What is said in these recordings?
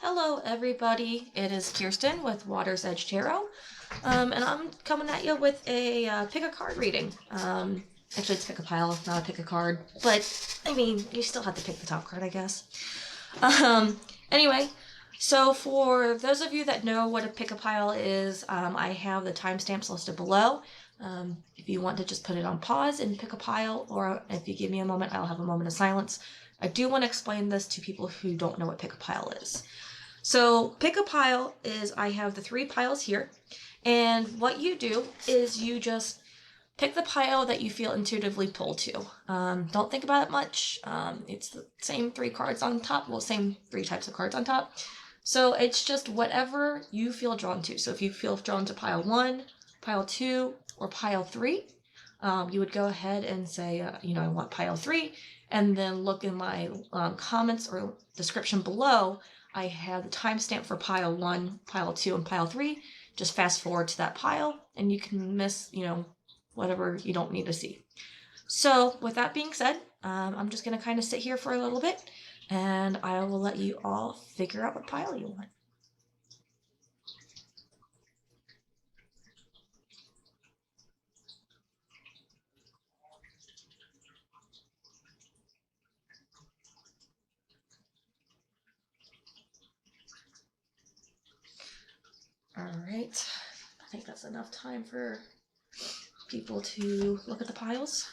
Hello, everybody. It is Kirsten with Water's Edge Tarot, and I'm coming at you with a pick a card reading. Actually, it's pick a pile, not a pick a card, but I mean, you still have to pick the top card, I guess. Anyway, so for those of you that know what a pick a pile is, I have the timestamps listed below. If you want to just put it on pause and pick a pile, or if you give me a moment, I'll have a moment of silence. I do want to explain this to people who don't know what pick a pile is. So pick a pile is, I have the 3 piles here, and what you do is you just pick the pile that you feel intuitively pulled to. Don't think about it much. It's the same 3 cards on top, well, same 3 types of cards on top. So it's just whatever you feel drawn to. So if you feel drawn to pile 1, pile 2, or pile 3, you would go ahead and say, I want pile 3, and then look in my comments or description below. I have the timestamp for pile 1, pile 2, and pile 3. Just fast forward to that pile, and you can miss, whatever you don't need to see. So with that being said, I'm just going to kind of sit here for a little bit, and I will let you all figure out what pile you want. All right, I think that's enough time for people to look at the piles.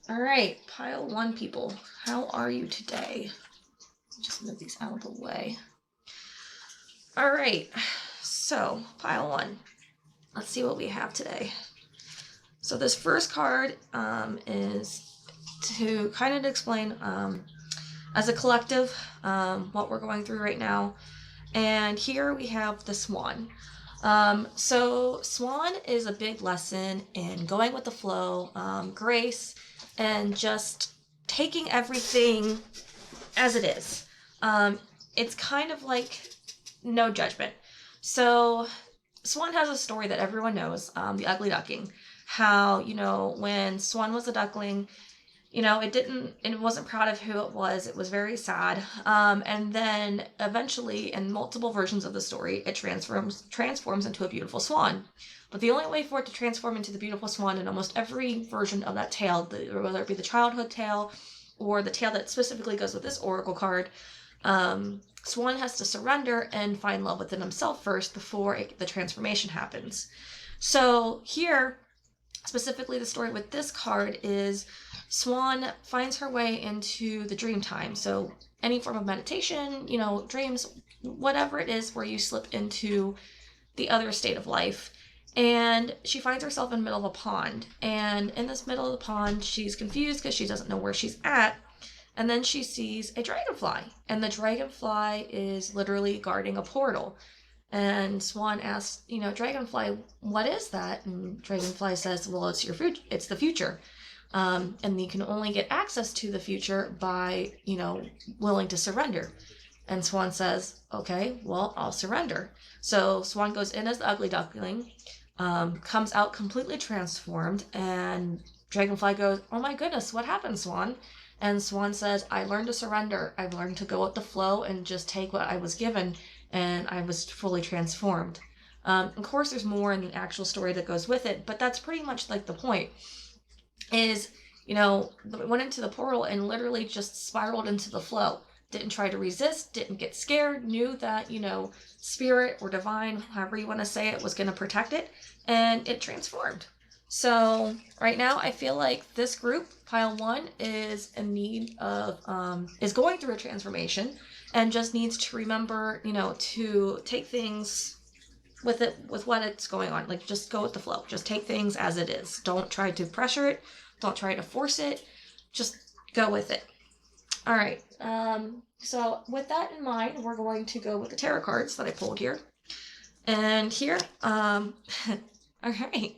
All right, pile 1 people, how are you today? Just move these out of the way. All right, so pile 1, let's see what we have today. So this first card is to kind of explain as a collective what we're going through right now. And here we have the Swan. So Swan is a big lesson in going with the flow, grace, and just taking everything as it is. It's kind of like no judgment. So Swan has a story that everyone knows, the ugly duckling. How, when Swan was a duckling, it wasn't proud of who it was. It was very sad. And then eventually, in multiple versions of the story, it transforms into a beautiful swan. But the only way for it to transform into the beautiful swan in almost every version of that tale, whether it be the childhood tale or the tale that specifically goes with this oracle card, Swan has to surrender and find love within himself first before the transformation happens. So here, specifically the story with this card is Swan finds her way into the dream time. So any form of meditation, dreams, whatever it is where you slip into the other state of life. And she finds herself in the middle of a pond. And in this middle of the pond, she's confused because she doesn't know where she's at. And then she sees a dragonfly. And the dragonfly is literally guarding a portal. And Swan asks, Dragonfly, what is that? And Dragonfly says, well, it's it's the future. And you can only get access to the future by, willing to surrender. And Swan says, okay, well, I'll surrender. So Swan goes in as the ugly duckling, comes out completely transformed, and Dragonfly goes, oh my goodness, what happened, Swan? And Swan says, I learned to surrender. I've learned to go with the flow and just take what I was given, and I was fully transformed. Of course, there's more in the actual story that goes with it, but that's pretty much like the point. Is, went into the portal and literally just spiraled into the flow. Didn't try to resist, didn't get scared, knew that, spirit or divine, however you want to say it, was going to protect it, and it transformed. So right now I feel like this group, pile 1, is in need of, is going through a transformation and just needs to remember, to take things with what it's going on. Like, just go with the flow. Just take things as it is. Don't try to pressure it. Don't try to force it. Just go with it. All right. So with that in mind, we're going to go with the tarot cards that I pulled here. And here, all right.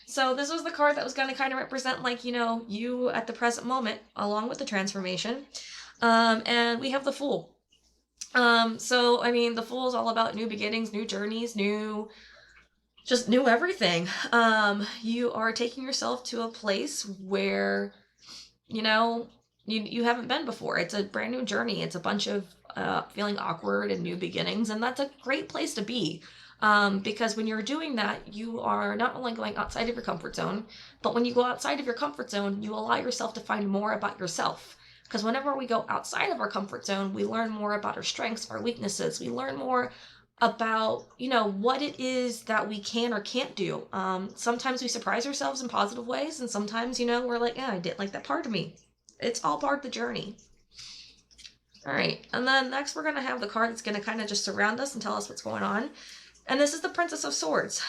So this was the card that was going to kind of represent, you at the present moment, along with the transformation. And we have the Fool. So, the Fool is all about new beginnings, new journeys, new everything. You are taking yourself to a place where, you haven't been before. It's a brand new journey. It's a bunch of feeling awkward and new beginnings, and that's a great place to be. Because when you're doing that, you are not only going outside of your comfort zone, but when you go outside of your comfort zone, you allow yourself to find more about yourself. Because whenever we go outside of our comfort zone, we learn more about our strengths, our weaknesses. We learn more about, what it is that we can or can't do. Sometimes we surprise ourselves in positive ways, and sometimes, we're like, yeah, I didn't like that part of me. It's all part of the journey. All right, and then next we're going to have the card that's going to kind of just surround us and tell us what's going on. And this is the Princess of Swords,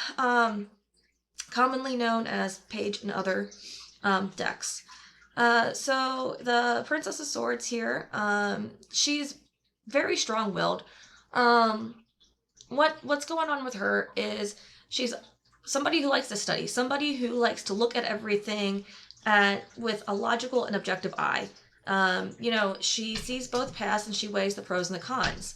commonly known as Page in other decks. So the Princess of Swords here, she's very strong-willed. What's going on with her is she's somebody who likes to study, somebody who likes to look at everything with a logical and objective eye. She sees both paths and she weighs the pros and the cons.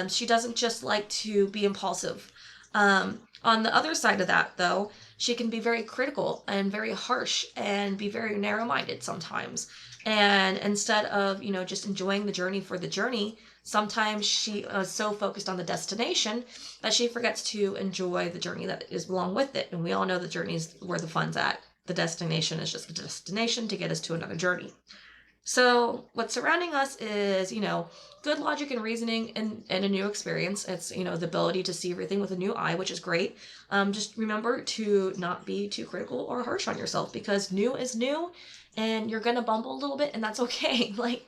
She doesn't just like to be impulsive. On the other side of that, though, she can be very critical and very harsh and be very narrow-minded sometimes. And instead of, just enjoying the journey for the journey, sometimes she is so focused on the destination that she forgets to enjoy the journey that is along with it. And we all know the journey is where the fun's at. The destination is just a destination to get us to another journey. So what's surrounding us is, good logic and reasoning and a new experience. It's, the ability to see everything with a new eye, which is great. Just remember to not be too critical or harsh on yourself, because new is new and you're going to bumble a little bit, and that's okay. Like,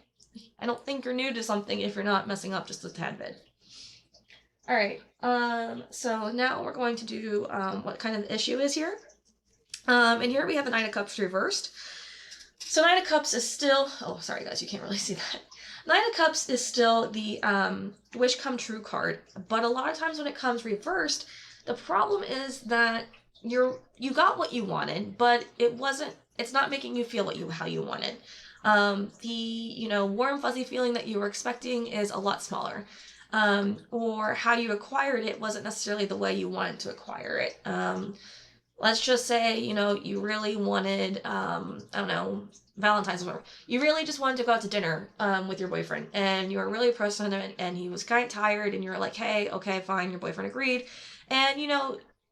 I don't think you're new to something if you're not messing up just a tad bit. All right. So now we're going to do what kind of issue is here. And here we have the Knight of Cups reversed. So Knight of Cups is still, oh, sorry guys, you can't really see that. Knight of Cups is still the wish come true card, but a lot of times when it comes reversed, the problem is that you got what you wanted, but it's not making you feel how you wanted. The warm fuzzy feeling that you were expecting is a lot smaller. Or how you acquired it wasn't necessarily the way you wanted to acquire it. Let's just say, you really wanted, Valentine's or whatever. You really just wanted to go out to dinner with your boyfriend, and you were really pressed on him, and he was kind of tired, and you were like, hey, okay, fine, your boyfriend agreed. And,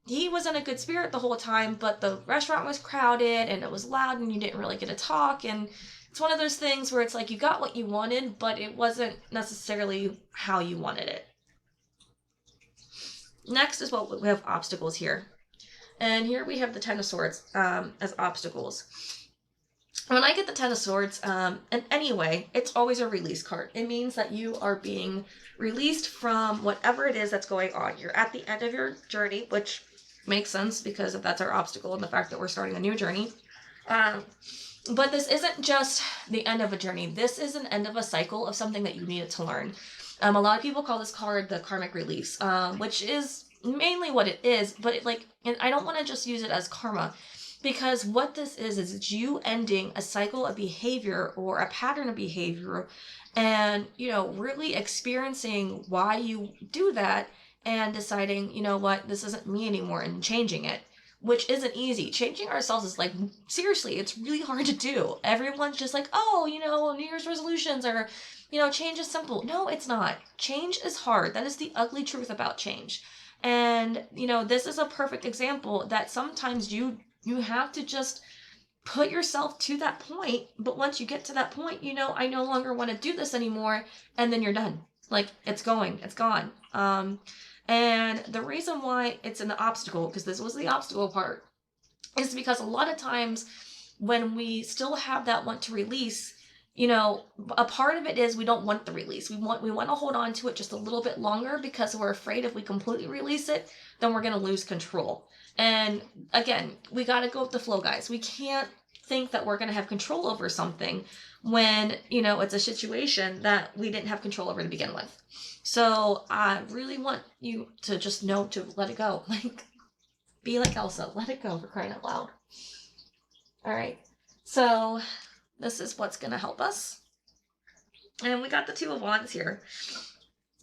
he was in a good spirit the whole time, but the restaurant was crowded, and it was loud, and you didn't really get to talk, and it's one of those things where it's like you got what you wanted, but it wasn't necessarily how you wanted it. Next is what we have obstacles here. And here we have the Ten of Swords as obstacles. When I get the Ten of Swords, in any way, it's always a release card. It means that you are being released from whatever it is that's going on. You're at the end of your journey, which makes sense because that's our obstacle and the fact that we're starting a new journey. But this isn't just the end of a journey. This is an end of a cycle of something that you needed to learn. A lot of people call this card the karmic release, which is mainly what it is, but and I don't want to just use it as karma, because what this is it's you ending a cycle of behavior or a pattern of behavior, and really experiencing why you do that and deciding, what, this isn't me anymore, and changing it, which isn't easy. Changing ourselves is seriously, it's really hard to do. Everyone's just like, oh, New Year's resolutions are, change is simple. No, it's not. Change is hard. That is the ugly truth about change. And, this is a perfect example that sometimes you have to just put yourself to that point. But once you get to that point, I no longer want to do this anymore. And then you're done. It's gone. And the reason why it's an obstacle, because this was the obstacle part, is because a lot of times when we still have that want to release, a part of it is we don't want the release. We want to hold on to it just a little bit longer because we're afraid if we completely release it, then we're going to lose control. And again, we got to go with the flow, guys. We can't think that we're going to have control over something when, it's a situation that we didn't have control over to begin with. So I really want you to just know to let it go. Be like Elsa. Let it go, for crying out loud. All right. So this is what's going to help us. And we got the Two of Wands here.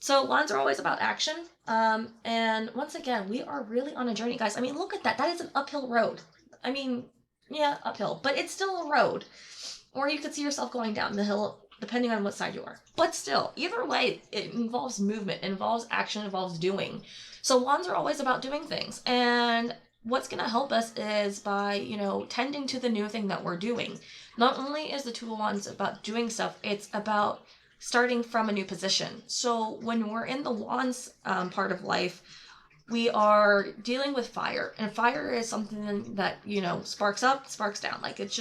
So wands are always about action. And once again, we are really on a journey, guys. I mean, look at that. That is an uphill road. I mean, yeah, uphill, but it's still a road. or you could see yourself going down the hill, depending on what side you are. But still, either way, it involves movement, it involves action, it involves doing. So wands are always about doing things. And what's going to help us is by, tending to the new thing that we're doing. Not only is the Two of Wands about doing stuff, it's about starting from a new position. So when we're in the Wands part of life, we are dealing with fire, and fire is something that, sparks up, sparks down. Like it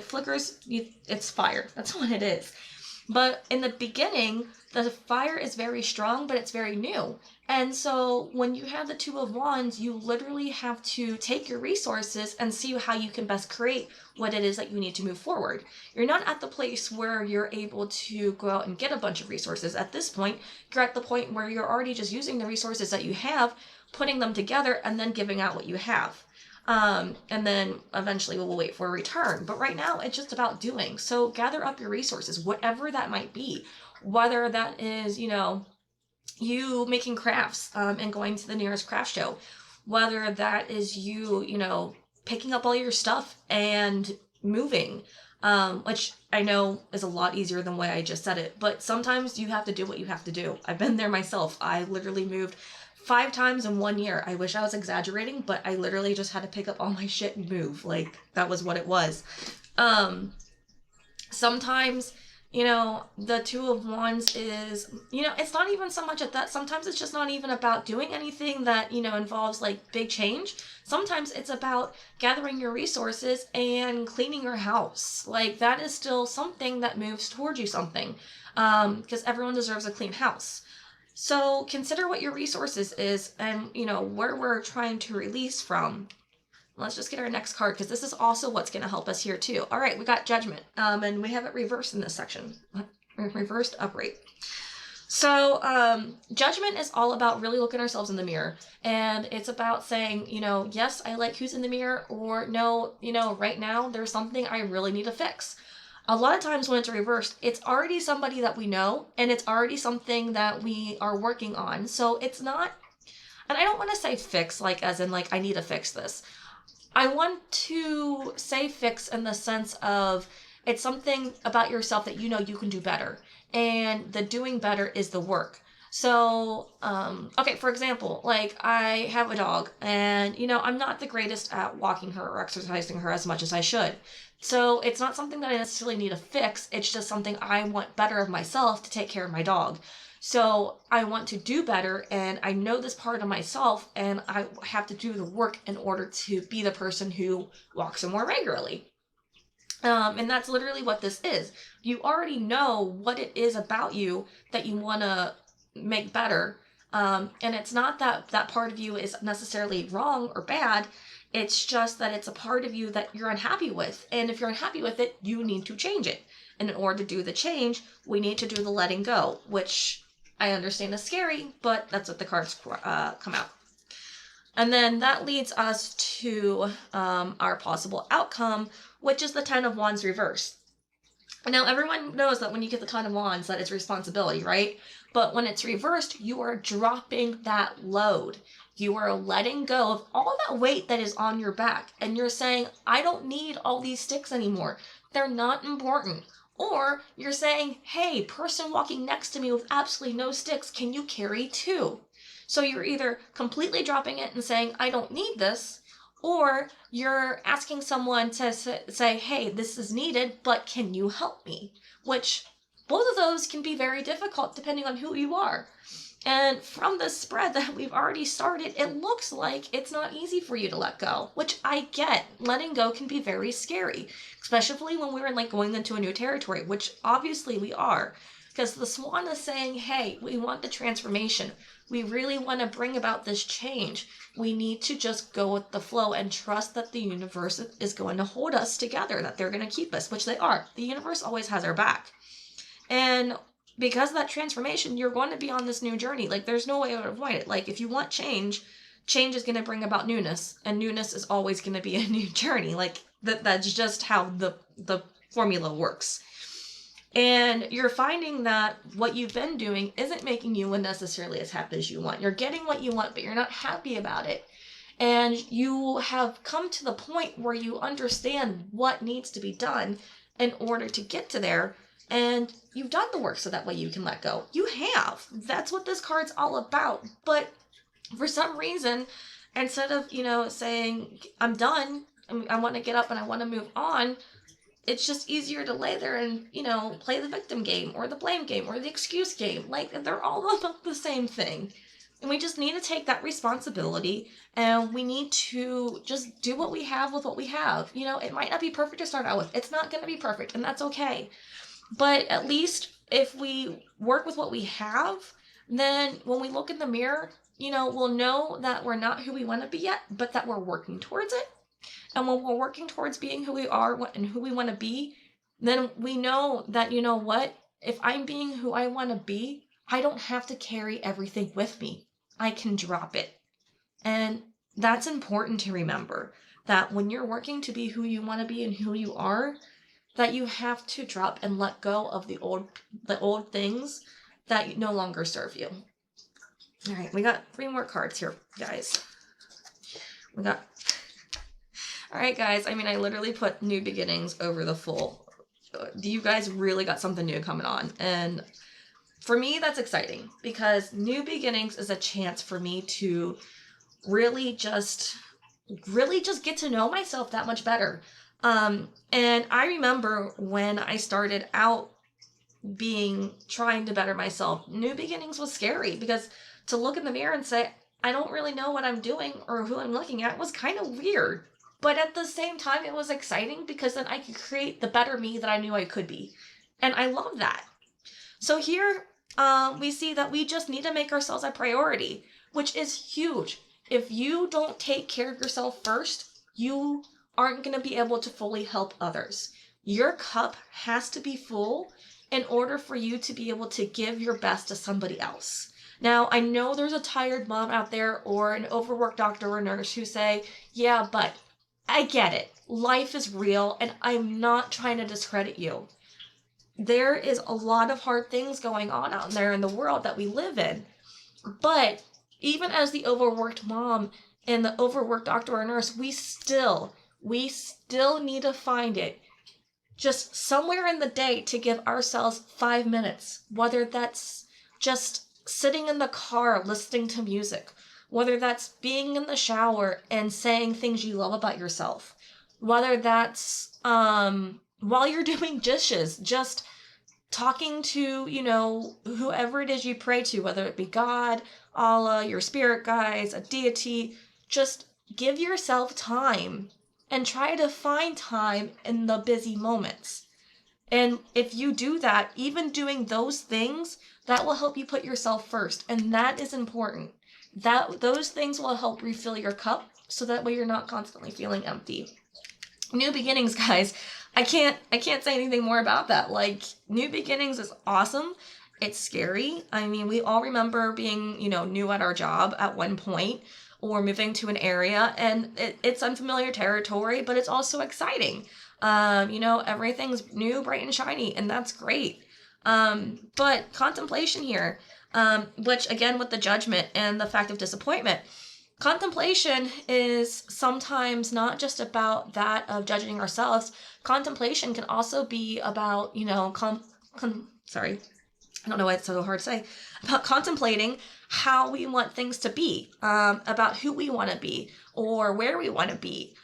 flickers, it's fire. That's what it is. But in the beginning, the fire is very strong, but it's very new. And so when you have the Two of Wands, you literally have to take your resources and see how you can best create what it is that you need to move forward. You're not at the place where you're able to go out and get a bunch of resources. At this point, you're at the point where you're already just using the resources that you have, putting them together, and then giving out what you have. And then eventually we'll wait for a return. But right now, it's just about doing. So gather up your resources, whatever that might be. Whether that is, you making crafts and going to the nearest craft show. Whether that is you, picking up all your stuff and moving. Which I know is a lot easier than the way I just said it. But sometimes you have to do what you have to do. I've been there myself. I literally moved 5 times in 1 year. I wish I was exaggerating, but I literally just had to pick up all my shit and move. Like, that was what it was. Sometimes, the Two of Wands is, it's not even so much at that. Sometimes it's just not even about doing anything that, involves like big change. Sometimes it's about gathering your resources and cleaning your house. Like, that is still something that moves towards you something. Because everyone deserves a clean house. So consider what your resources is and, where we're trying to release from. Let's just get our next card, because this is also what's going to help us here too. All right, we got Judgment, and we have it reversed in this section. Reversed upright. So Judgment is all about really looking ourselves in the mirror. And it's about saying, yes, I like who's in the mirror, or no, right now there's something I really need to fix. A lot of times when it's reversed, it's already somebody that we know, and it's already something that we are working on. So it's not, and I don't want to say fix, like as in like I need to fix this. I want to say fix in the sense of it's something about yourself that you can do better. And the doing better is the work. So, okay, for example, like I have a dog and, I'm not the greatest at walking her or exercising her as much as I should. So it's not something that I necessarily need to fix. It's just something I want better of myself to take care of my dog. So I want to do better, and I know this part of myself, and I have to do the work in order to be the person who walks her more regularly. And that's literally what this is. You already know what it is about you that you want to make better. And it's not that that part of you is necessarily wrong or bad. It's just that it's a part of you that you're unhappy with. And if you're unhappy with it, you need to change it. And in order to do the change, we need to do the letting go, which I understand is scary, but that's what the cards come out. And then that leads us to our possible outcome, which is the Ten of Wands reversed. Now, everyone knows that when you get the Ten of Wands, that it's responsibility, right? But when it's reversed, you are dropping that load. You are letting go of all that weight that is on your back. And you're saying, I don't need all these sticks anymore. They're not important. Or you're saying, hey, person walking next to me with absolutely no sticks, can you carry 2? So you're either completely dropping it and saying, I don't need this, or you're asking someone to say, hey, this is needed, but can you help me? Which both of those can be very difficult depending on who you are. And from the spread that we've already started, it looks like it's not easy for you to let go, which I get. Letting go can be very scary, especially when we're like going into a new territory, which obviously we are. Because the swan is saying, hey, we want the transformation. We really want to bring about this change. We need to just go with the flow and trust that the universe is going to hold us together, that they're going to keep us, which they are. The universe always has our back. And because of that transformation, you're going to be on this new journey. Like, there's no way to avoid it. Like, if you want change, change is going to bring about newness. And newness is always going to be a new journey. Like, that's just how the formula works. And you're finding that what you've been doing isn't making you necessarily as happy as you want. You're getting what you want, but you're not happy about it. And you have come to the point where you understand what needs to be done. in order to get to there. And you've done the work so that way you can let go. You have. That's what this card's all about. But for some reason, instead of, saying, I'm done, I want to get up and I want to move on, it's just easier to lay there and, play the victim game or the blame game or the excuse game. Like, they're all about the same thing. And we just need to take that responsibility, and we need to just do what we have with what we have. It might not be perfect to start out with. It's not going to be perfect, and that's okay. But at least if we work with what we have, then when we look in the mirror, we'll know that we're not who we want to be yet, but that we're working towards it. And when we're working towards being who we are and who we want to be, then we know that, if I'm being who I want to be, I don't have to carry everything with me. I can drop it. And that's important to remember, that when you're working to be who you want to be and who you are, that you have to drop and let go of the old things that no longer serve you. All right, we got 3 more cards here, guys. All right, guys, I literally put new beginnings over the full. You guys really got something new coming on. And for me, that's exciting, because new beginnings is a chance for me to really just get to know myself that much better. And I remember when I started out trying to better myself, new beginnings was scary, because to look in the mirror and say, I don't really know what I'm doing or who I'm looking at, was kind of weird. But at the same time, it was exciting, because then I could create the better me that I knew I could be. And I love that. So here we see that we just need to make ourselves a priority, which is huge. If you don't take care of yourself first, you aren't going to be able to fully help others. Your cup has to be full in order for you to be able to give your best to somebody else. Now, I know there's a tired mom out there or an overworked doctor or nurse who say, yeah, but I get it. Life is real, and I'm not trying to discredit you. There is a lot of hard things going on out there in the world that we live in. But even as the overworked mom and the overworked doctor or nurse, we still need to find it just somewhere in the day to give ourselves 5 minutes, whether that's just sitting in the car listening to music, whether that's being in the shower and saying things you love about yourself, whether that's while you're doing dishes, just talking to, whoever it is you pray to, whether it be God, Allah, your spirit guides, a deity. Just give yourself time and try to find time in the busy moments. And if you do that, even doing those things, that will help you put yourself first. And that is important. Those things will help refill your cup, so that way you're not constantly feeling empty. New beginnings, guys. I can't say anything more about that. Like, new beginnings is awesome. It's scary. We all remember being, new at our job at one point, or moving to an area, and it's unfamiliar territory, but it's also exciting. Everything's new, bright, and shiny, and that's great. But contemplation here, which again, with the judgment and the fact of disappointment, contemplation is sometimes not just about that of judging ourselves. Contemplation can also be about, sorry, I don't know why it's so hard to say, about contemplating how we want things to be, about who we want to be or where we want to be.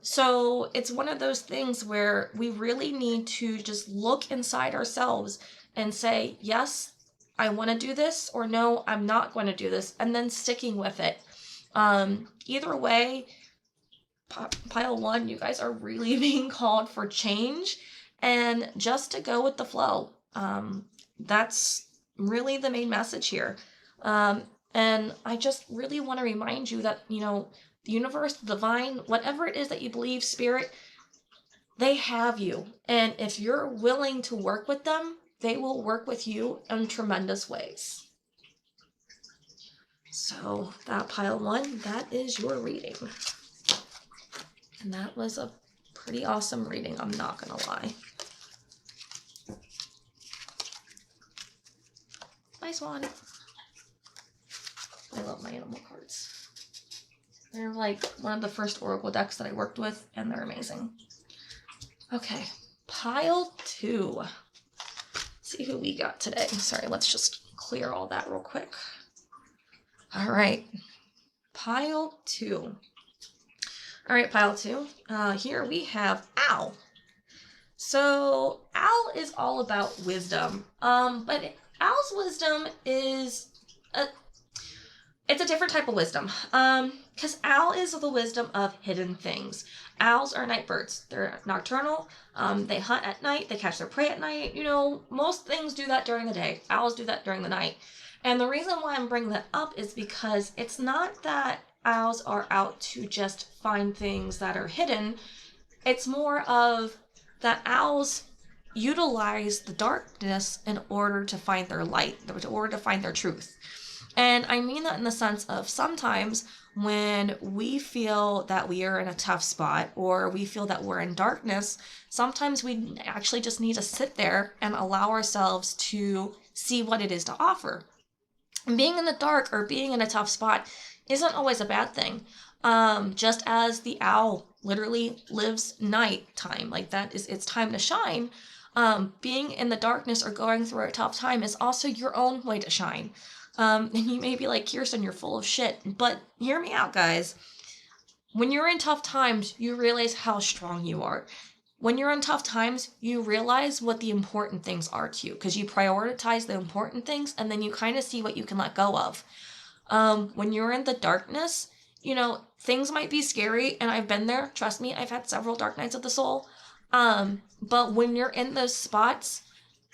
So it's one of those things where we really need to just look inside ourselves and say, yes, I want to do this, or no, I'm not going to do this, and then sticking with it. Either way, pile 1, you guys are really being called for change and just to go with the flow. That's really the main message here. And I just really want to remind you that, the universe, the divine, whatever it is that you believe, spirit, they have you. And if you're willing to work with them, they will work with you in tremendous ways. So that pile 1, that is your reading. And that was a pretty awesome reading, I'm not going to lie. Nice one. I love my animal cards. They're like one of the first Oracle decks that I worked with, and they're amazing. Okay, pile 2. Let's see who we got today. Sorry, let's just clear all that real quick. All right, pile 2. All right, pile 2. Here we have Owl. So Owl is all about wisdom. But Owl's wisdom is it's a different type of wisdom. Because Owl is the wisdom of hidden things. Owls are night birds. They're nocturnal. They hunt at night. They catch their prey at night. You know, most things do that during the day. Owls do that during the night. And the reason why I'm bringing that up is because it's not that owls are out to just find things that are hidden. It's more of that owls utilize the darkness in order to find their light, in order to find their truth. And I mean that in the sense of sometimes when we feel that we are in a tough spot or we feel that we're in darkness, sometimes we actually just need to sit there and allow ourselves to see what it is to offer. Being in the dark or being in a tough spot isn't always a bad thing. Just as the owl literally lives nighttime, like that is its time to shine. Being in the darkness or going through a tough time is also your own way to shine. And you may be like, Kirsten, you're full of shit. But hear me out, guys. When you're in tough times, you realize how strong you are. When you're in tough times, you realize what the important things are to you because you prioritize the important things and then you kind of see what you can let go of. When you're in the darkness, you know, things might be scary and I've been there. Trust me, I've had several dark nights of the soul. But when you're in those spots,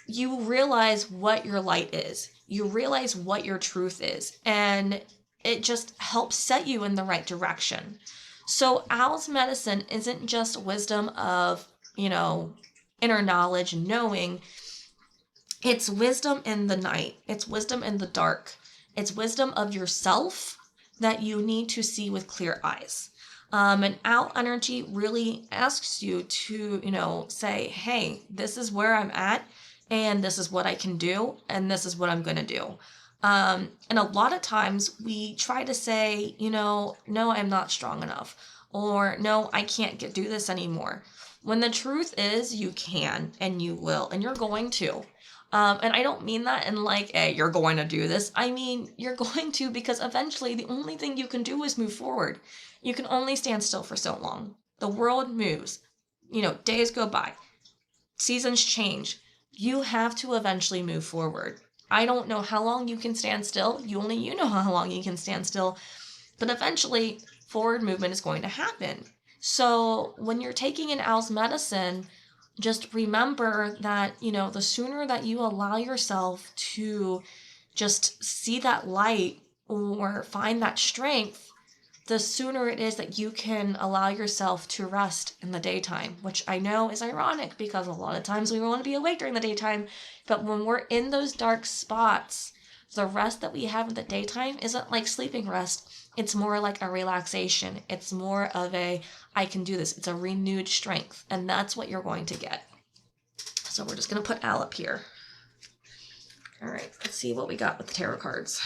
you realize what your light is. You realize what your truth is. And it just helps set you in the right direction. So Owl's medicine isn't just wisdom of, you know, inner knowledge and knowing. It's wisdom in the night. It's wisdom in the dark. It's wisdom of yourself that you need to see with clear eyes. And Owl energy really asks you to, you know, say, hey, this is where I'm at and this is what I can do and this is what I'm going to do. And a lot of times we try to say, you know, no, I'm not strong enough, or no, I can't do this anymore. When the truth is you can and you will and you're going to. And I don't mean that in like, hey, you're going to do this. I mean, you're going to, because eventually the only thing you can do is move forward. You can only stand still for so long. The world moves. You know, days go by. Seasons change. You have to eventually move forward. I don't know how long you can stand still. You know how long you can stand still. But eventually, forward movement is going to happen. So when you're taking an Owl's medicine, just remember that, you know, the sooner that you allow yourself to just see that light or find that strength, the sooner it is that you can allow yourself to rest in the daytime, which I know is ironic because a lot of times we want to be awake during the daytime. But when we're in those dark spots, the rest that we have in the daytime isn't like sleeping rest. It's more like a relaxation. It's more of a, I can do this. It's a renewed strength. And that's what you're going to get. So we're just going to put Al up here. All right, let's see what we got with the tarot cards.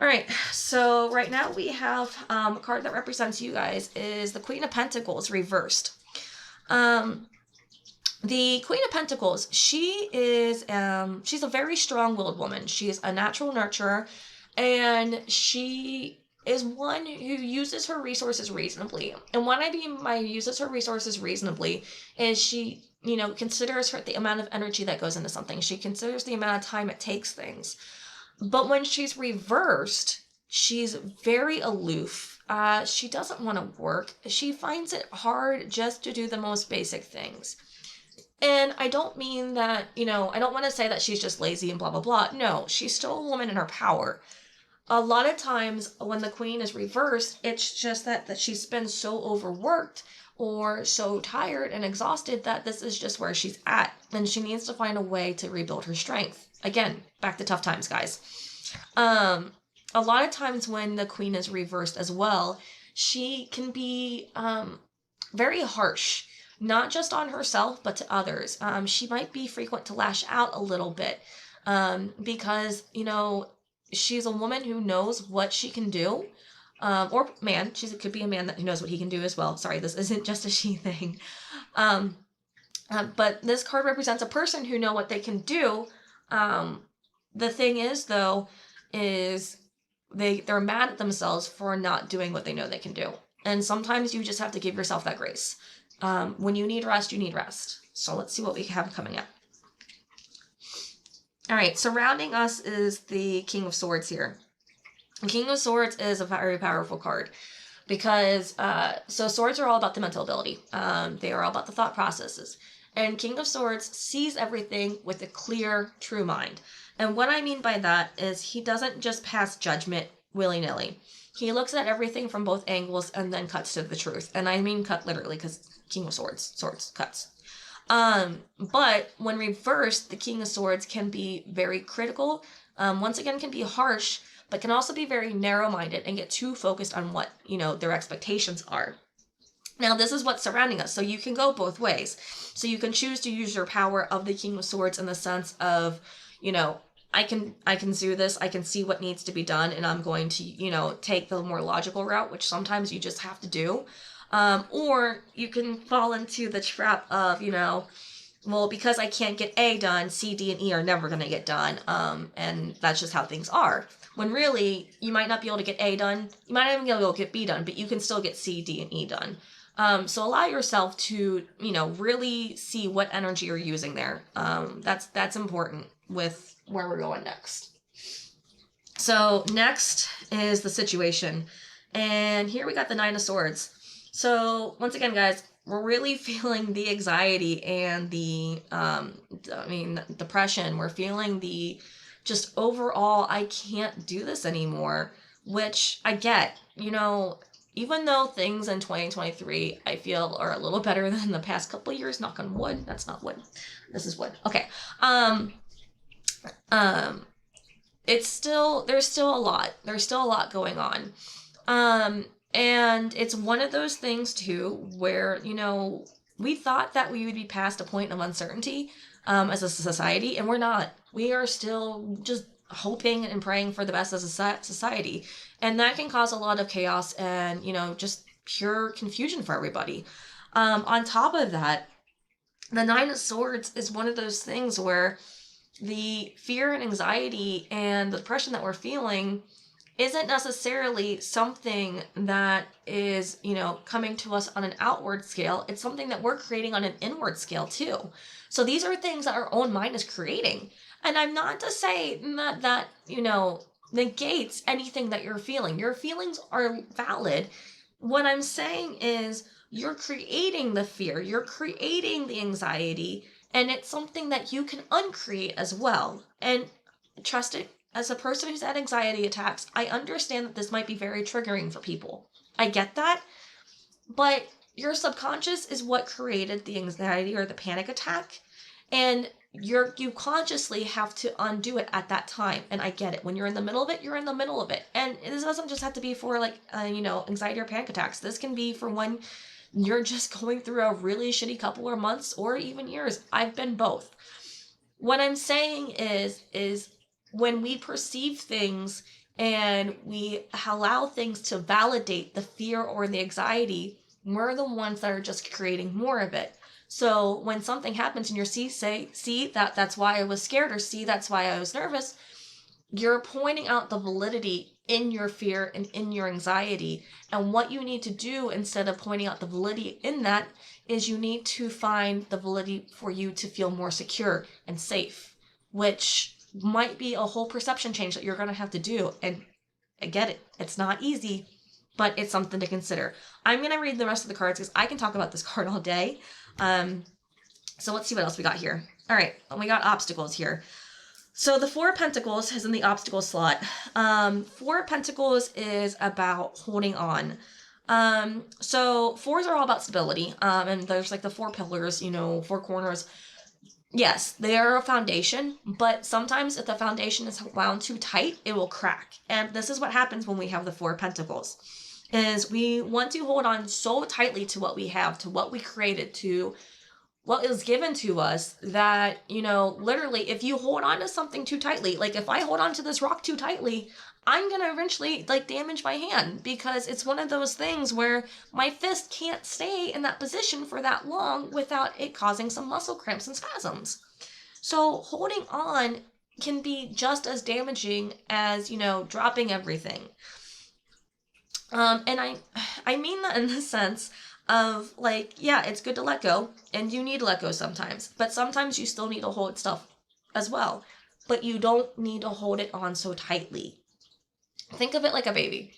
All right, so right now we have a card that represents you guys is the Queen of Pentacles reversed. The Queen of Pentacles, she is, she's a very strong-willed woman. She is a natural nurturer, and she is one who uses her resources reasonably. And what I mean by uses her resources reasonably is she, you know, considers the amount of energy that goes into something. She considers the amount of time it takes things. But when she's reversed, she's very aloof. She doesn't want to work. She finds it hard just to do the most basic things. And I don't mean that, you know, I don't want to say that she's just lazy and blah, blah, blah. No, she's still a woman in her power. A lot of times when the queen is reversed, it's just that she's been so overworked or so tired and exhausted that this is just where she's at. And she needs to find a way to rebuild her strength. Again, back to tough times, guys. A lot of times when the queen is reversed as well, she can be very harsh. Not just on herself, but to others. She might be frequent to lash out a little bit because, you know, she's a woman who knows what she can do. or man. It could be a man who knows what he can do as well. Sorry, this isn't just a she thing. But this card represents a person who know what they can do. The thing is, though, is they're mad at themselves for not doing what they know they can do. And sometimes you just have to give yourself that grace. When you need rest, you need rest. So let's see what we have coming up. All right, surrounding us is the King of Swords here. The King of Swords is a very powerful card because, so swords are all about the mental ability. They are all about the thought processes. And King of Swords sees everything with a clear, true mind. And what I mean by that is he doesn't just pass judgment willy-nilly. He looks at everything from both angles and then cuts to the truth. And I mean cut literally because King of Swords cuts. But when reversed, the King of Swords can be very critical. Once again, can be harsh, but can also be very narrow-minded and get too focused on what, their expectations are. Now, this is what's surrounding us, so you can go both ways. So you can choose to use your power of the King of Swords in the sense of, I can do this, I can see what needs to be done, and I'm going to, take the more logical route, which sometimes you just have to do. Or you can fall into the trap of, well, because I can't get A done, C, D, and E are never going to get done. And that's just how things are. When really, you might not be able to get A done. You might not even be able to get B done, but you can still get C, D, and E done. So allow yourself to, really see what energy you're using there. That's important with where we're going next. So next is the situation. And here we got the Nine of Swords. So once again, guys, we're really feeling the anxiety and the, depression. We're feeling the just overall, I can't do this anymore, which I get, even though things in 2023, I feel are a little better than the past couple of years, knock on wood. That's not wood. This is wood. Okay. There's still a lot. There's still a lot going on. And it's one of those things too, where, we thought that we would be past a point of uncertainty, as a society, and we're not. We are still just hoping and praying for the best as a society. And that can cause a lot of chaos and, just pure confusion for everybody. On top of that, the Nine of Swords is one of those things where the fear and anxiety and the depression that we're feeling isn't necessarily something that is, coming to us on an outward scale. It's something that we're creating on an inward scale too. So these are things that our own mind is creating. And I'm not to say that negates anything that you're feeling. Your feelings are valid. What I'm saying is you're creating the fear, you're creating the anxiety, and it's something that you can uncreate as well. And trust it, as a person who's had anxiety attacks, I understand that this might be very triggering for people. I get that, but your subconscious is what created the anxiety or the panic attack, and you consciously have to undo it at that time. And I get it. When you're in the middle of it, you're in the middle of it. And this doesn't just have to be for anxiety or panic attacks. This can be for when you're just going through a really shitty couple of months or even years. I've been both. What I'm saying is when we perceive things and we allow things to validate the fear or the anxiety, we're the ones that are just creating more of it. So when something happens and you see that's why I was scared, or see that's why I was nervous, you're pointing out the validity in your fear and in your anxiety. And what you need to do instead of pointing out the validity in that is you need to find the validity for you to feel more secure and safe, which might be a whole perception change that you're going to have to do. And I get it. It's not easy, but it's something to consider. I'm going to read the rest of the cards because I can talk about this card all day. So let's see what else we got here. All right. We got obstacles here. So the Four of Pentacles is in the obstacle slot. Four of Pentacles is about holding on. So fours are all about stability. And there's like the four pillars, four corners. Yes, they are a foundation, but sometimes if the foundation is wound too tight, it will crack. And this is what happens when we have the Four of Pentacles, is we want to hold on so tightly to what we have, to what we created, to what is given to us that, you know, literally if you hold on to something too tightly, like if I hold on to this rock too tightly, I'm going to eventually like damage my hand, because it's one of those things where my fist can't stay in that position for that long without it causing some muscle cramps and spasms. So holding on can be just as damaging as, you know, dropping everything. And I mean that in the sense of like, yeah, it's good to let go, and you need to let go sometimes, but sometimes you still need to hold stuff as well, but you don't need to hold it on so tightly. Think of it like a baby.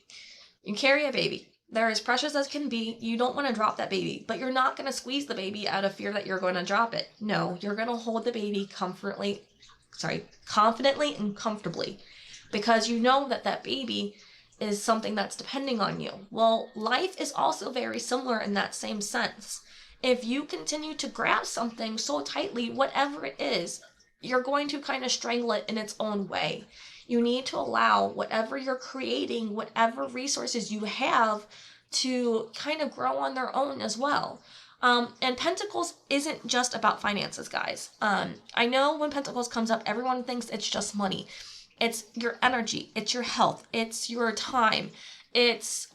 You carry a baby. They're as precious as can be. You don't want to drop that baby, but you're not going to squeeze the baby out of fear that you're going to drop it. No, you're going to hold the baby confidently and comfortably, because you know that that baby is something that's depending on you. Well, life is also very similar in that same sense. If you continue to grab something so tightly, whatever it is, you're going to kind of strangle it in its own way. You need to allow whatever you're creating, whatever resources you have, to kind of grow on their own as well. And Pentacles isn't just about finances, guys. I know when Pentacles comes up, everyone thinks it's just money. It's your energy, it's your health, it's your time, it's,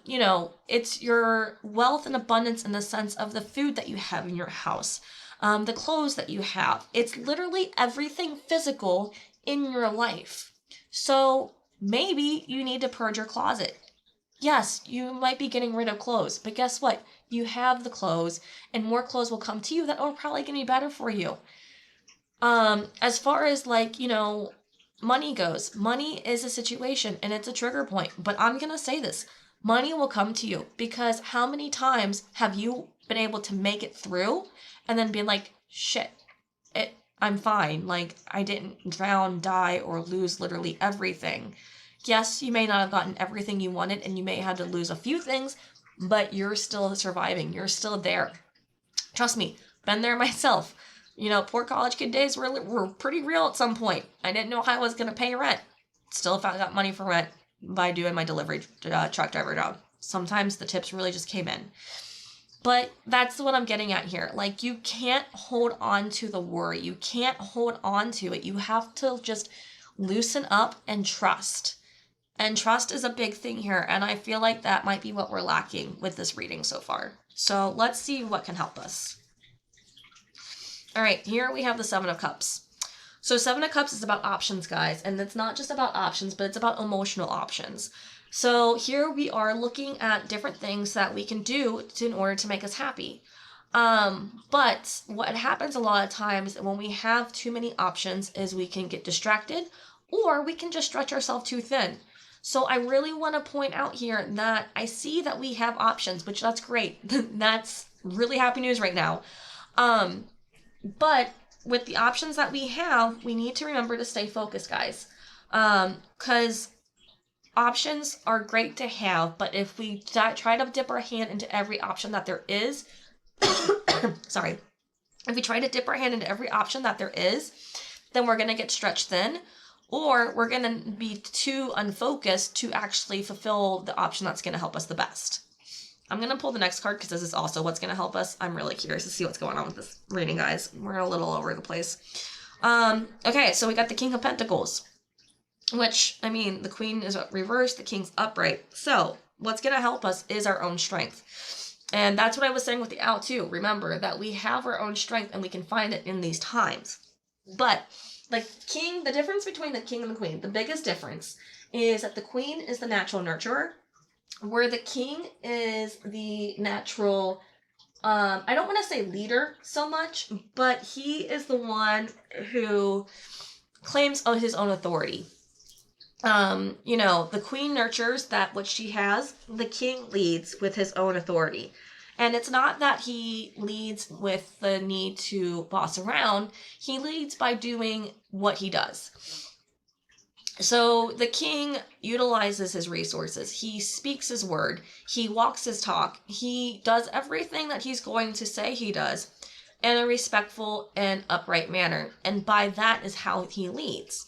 you know, it's your wealth and abundance in the sense of the food that you have in your house, the clothes that you have. It's literally everything physical in your life. So maybe you need to purge your closet. Yes, you might be getting rid of clothes, but guess what? You have the clothes, and more clothes will come to you that are probably going to be better for you. As far as like, you know, money goes, money is a situation and it's a trigger point, but I'm going to say this, money will come to you, because how many times have you been able to make it through and then been like, shit, I'm fine. Like, I didn't drown, die, or lose literally everything. Yes, you may not have gotten everything you wanted, and you may have had to lose a few things, but you're still surviving. You're still there. Trust me, been there myself. You know, poor college kid days were pretty real at some point. I didn't know how I was going to pay rent. Still found got money for rent by doing my delivery truck driver job. Sometimes the tips really just came in. But that's what I'm getting at here. Like, you can't hold on to the worry. You can't hold on to it. You have to just loosen up and trust. And trust is a big thing here. And I feel like that might be what we're lacking with this reading so far. So let's see what can help us. All right, here we have the Seven of Cups. So Seven of Cups is about options, guys. And it's not just about options, but it's about emotional options. So here we are looking at different things that we can do in order to make us happy. But what happens a lot of times when we have too many options is we can get distracted, or we can just stretch ourselves too thin. So I really want to point out here that I see that we have options, which that's great. That's really happy news right now. But with the options that we have, we need to remember to stay focused, guys. Because options are great to have, but if we try to dip our hand into every option that there is, sorry, if we try to dip our hand into every option that there is, then we're going to get stretched thin, or we're going to be too unfocused to actually fulfill the option that's going to help us the best. I'm going to pull the next card because this is also what's going to help us. I'm really curious to see what's going on with this reading, guys. We're a little over the place. Okay, so we got the King of Pentacles, which, I mean, the Queen is reversed, the King's upright. So what's going to help us is our own strength. And that's what I was saying with the owl too. Remember that we have our own strength and we can find it in these times. But the King, the difference between the King and the Queen, the biggest difference is that the Queen is the natural nurturer, where the King is the natural, I don't want to say leader so much, but he is the one who claims his own authority. You know, the Queen nurtures that which she has. The King leads with his own authority. And it's not that he leads with the need to boss around. He leads by doing what he does. So the King utilizes his resources. He speaks his word. He walks his talk. He does everything that he's going to say he does in a respectful and upright manner. And by that is how he leads.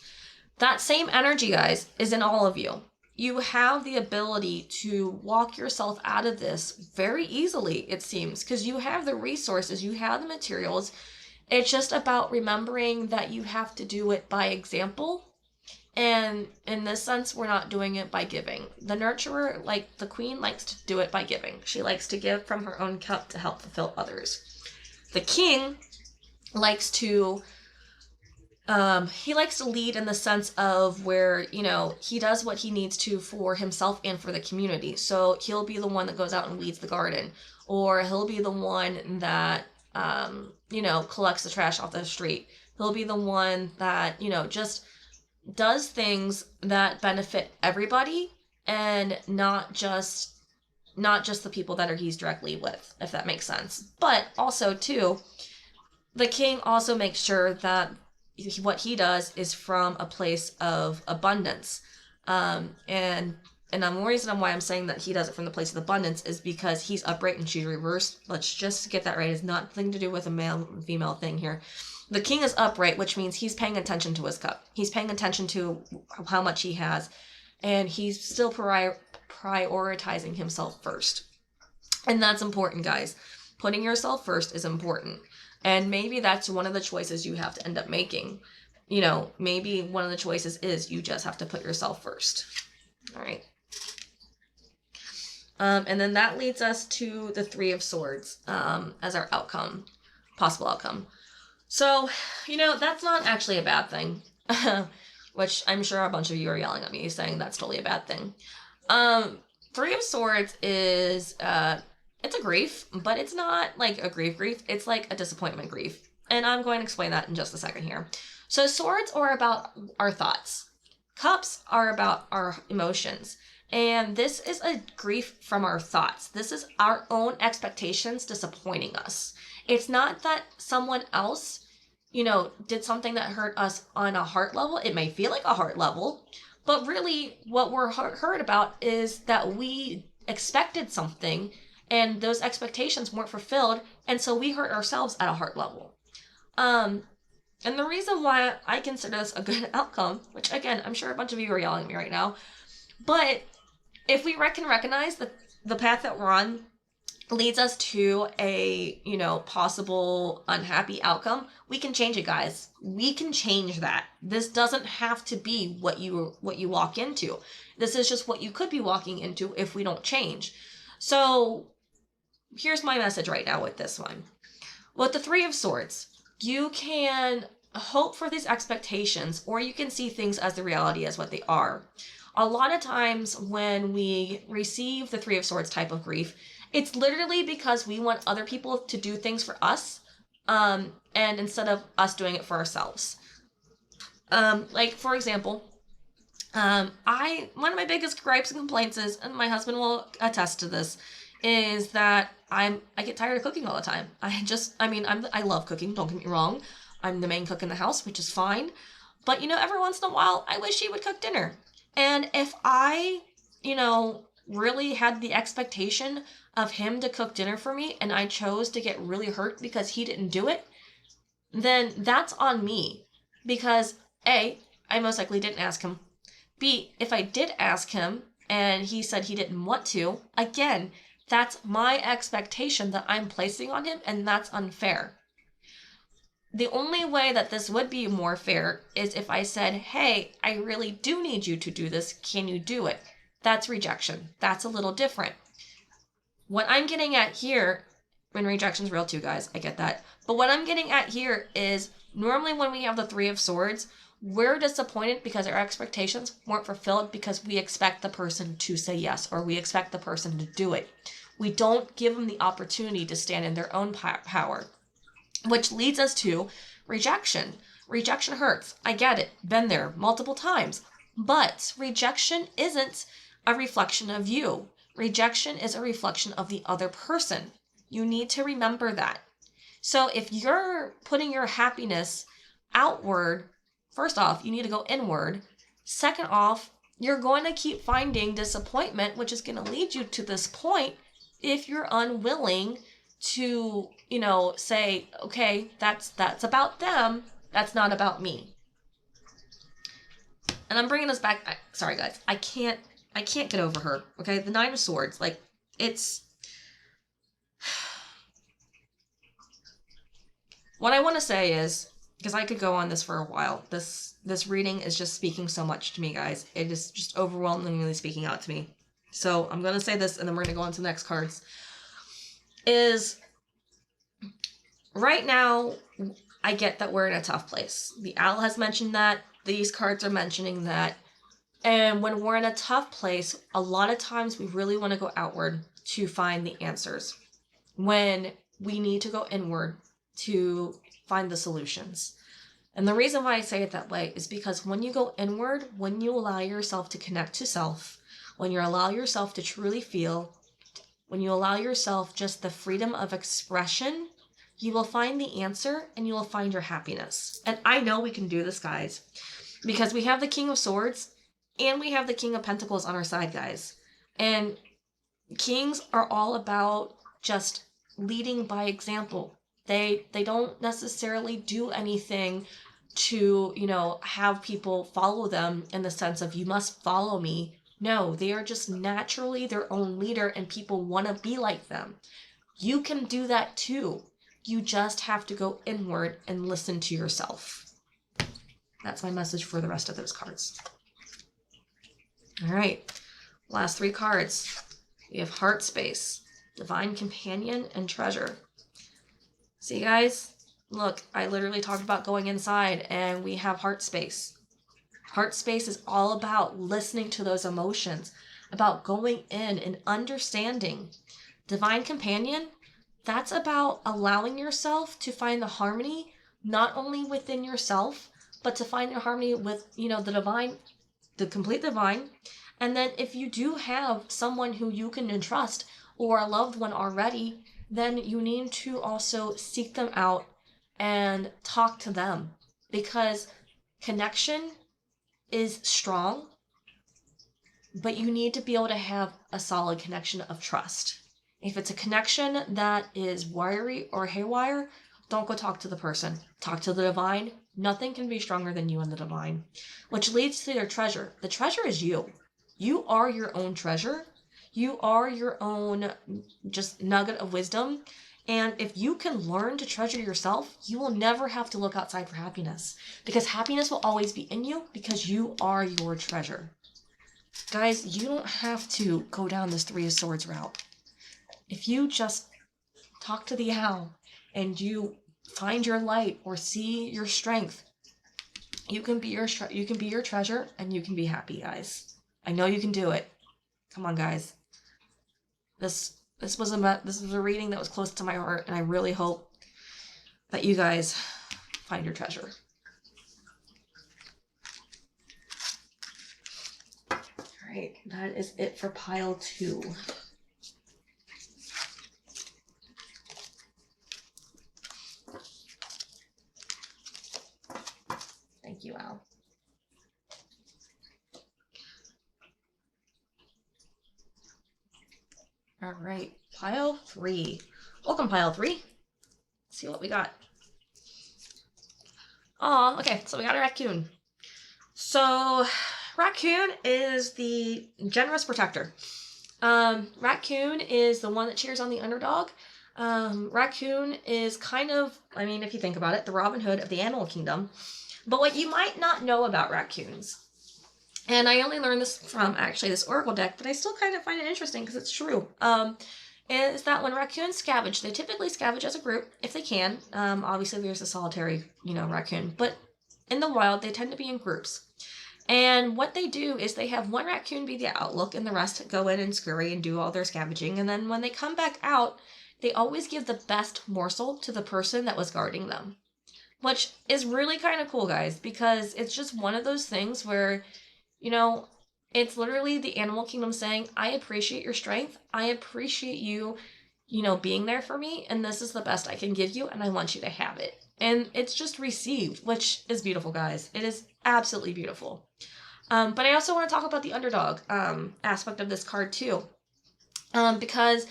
That same energy, guys, is in all of you. you have the ability to walk yourself out of this very easily, it seems, because you have the resources, you have the materials. It's just about remembering that you have to do it by example. And in this sense, we're not doing it by giving. The nurturer, like the queen, likes to do it by giving. She likes to give from her own cup to help fulfill others. The king likes to lead in the sense of where, he does what he needs to for himself and for the community. So he'll be the one that goes out and weeds the garden, or he'll be the one that, collects the trash off the street. He'll be the one that, just does things that benefit everybody and not just the people that he's directly with, if that makes sense. But also too, the king also makes sure that what he does is from a place of abundance. And the reason why I'm saying that he does it from the place of abundance is because he's upright and she's reversed. Let's just get that right. It's nothing to do with a male and female thing here. The king is upright, which means he's paying attention to his cup. He's paying attention to how much he has, and he's still prioritizing himself first. And that's important, guys. Putting yourself first is important. And maybe that's one of the choices you have to end up making. Maybe one of the choices is you just have to put yourself first. All right. And then that leads us to the Three of Swords as our possible outcome. So, that's not actually a bad thing, which I'm sure a bunch of you are yelling at me saying that's totally a bad thing. Three of Swords is, it's a grief, but it's not like a grief. It's like a disappointment grief. And I'm going to explain that in just a second here. So swords are about our thoughts. Cups are about our emotions. And this is a grief from our thoughts. This is our own expectations disappointing us. It's not that someone else, did something that hurt us on a heart level. It may feel like a heart level, but really what we're hurt about is that we expected something and those expectations weren't fulfilled, and so we hurt ourselves at a heart level. And the reason why I consider this a good outcome, which again, I'm sure a bunch of you are yelling at me right now, but if we can recognize that the path that we're on leads us to a, possible unhappy outcome, we can change it, guys. We can change that. This doesn't have to be what you walk into. This is just what you could be walking into if we don't change. So here's my message right now with this one. With the Three of Swords, you can hope for these expectations, or you can see things as the reality as what they are. A lot of times when we receive the Three of Swords type of grief, it's literally because we want other people to do things for us, and instead of us doing it for ourselves. Like, for example, one of my biggest gripes and complaints is, and my husband will attest to this, is that I get tired of cooking all the time. I love cooking, don't get me wrong. I'm the main cook in the house, which is fine. But, every once in a while, I wish he would cook dinner. And if I, really had the expectation of him to cook dinner for me and I chose to get really hurt because he didn't do it, then that's on me. Because A, I most likely didn't ask him. B, if I did ask him and he said he didn't want to, again, that's my expectation that I'm placing on him, and that's unfair. The only way that this would be more fair is if I said, hey, I really do need you to do this. Can you do it? That's rejection. That's a little different. What I'm getting at here, and rejection's real too, guys, I get that. But what I'm getting at here is normally when we have the Three of Swords, we're disappointed because our expectations weren't fulfilled because we expect the person to say yes, or we expect the person to do it. We don't give them the opportunity to stand in their own power, which leads us to rejection. Rejection hurts. I get it. Been there multiple times. But rejection isn't a reflection of you. Rejection is a reflection of the other person. You need to remember that. So if you're putting your happiness outward, first off, you need to go inward. Second off, you're going to keep finding disappointment, which is going to lead you to this point if you're unwilling to, say, okay, that's about them. That's not about me. And I'm bringing us back. Sorry, guys. I can't I can't get over her, okay? The Nine of Swords, like, it's... What I want to say is, because I could go on this for a while, this reading is just speaking so much to me, guys. It is just overwhelmingly speaking out to me. So I'm going to say this, and then we're going to go on to the next cards. Is, right now, I get that we're in a tough place. The Owl has mentioned that. These cards are mentioning that. And when we're in a tough place, a lot of times we really want to go outward to find the answers, when we need to go inward to find the solutions. And the reason why I say it that way is because when you go inward, when you allow yourself to connect to self, when you allow yourself to truly feel, when you allow yourself just the freedom of expression, you will find the answer and you will find your happiness. And I know we can do this, guys, because we have the King of Swords and we have the King of Pentacles on our side, guys. And kings are all about just leading by example. They don't necessarily do anything to, you know, have people follow them in the sense of, you must follow me. No, they are just naturally their own leader and people want to be like them. You can do that too. You just have to go inward and listen to yourself. That's my message for the rest of those cards. All right, last 3 cards. We have Heart Space, Divine Companion, and Treasure. See, guys? Look, I literally talked about going inside, and we have Heart Space. Heart Space is all about listening to those emotions, about going in and understanding. Divine Companion, that's about allowing yourself to find the harmony, not only within yourself, but to find the harmony with, you know, the divine, the complete divine. And then if you do have someone who you can entrust or a loved one already, then you need to also seek them out and talk to them, because connection is strong, but you need to be able to have a solid connection of trust. If it's a connection that is wiry or haywire, don't go talk to the person. Talk to the divine. Nothing can be stronger than you and the divine. Which leads to their treasure. The treasure is you. You are your own treasure. You are your own just nugget of wisdom. And if you can learn to treasure yourself, you will never have to look outside for happiness. Because happiness will always be in you, because you are your treasure. Guys, you don't have to go down this 3 of Swords route. If you just talk to the Owl and you find your light or see your strength, you can be your treasure and you can be happy, guys. I know you can do it. Come on, guys. This was a reading that was close to my heart, and I really hope that you guys find your treasure. All right, that is it for pile 2. Thank you, Al. All right, pile 3. Welcome, pile 3. Let's see what we got. Oh, okay, so we got a raccoon. So, raccoon is the generous protector. Raccoon is the one that cheers on the underdog. Raccoon is kind of, I mean, if you think about it, the Robin Hood of the animal kingdom. But what you might not know about raccoons, and I only learned this from actually this oracle deck, but I still kind of find it interesting because it's true, is that when raccoons scavenge, they typically scavenge as a group if they can. Obviously there's a solitary, raccoon, but in the wild they tend to be in groups. And what they do is they have one raccoon be the outlook and the rest go in and scurry and do all their scavenging. And then when they come back out, they always give the best morsel to the person that was guarding them, which is really kind of cool, guys, because it's just one of those things where, it's literally the animal kingdom saying, I appreciate your strength. I appreciate you, being there for me. And this is the best I can give you. And I want you to have it. And it's just received, which is beautiful, guys. It is absolutely beautiful. But I also want to talk about the underdog aspect of this card too. Because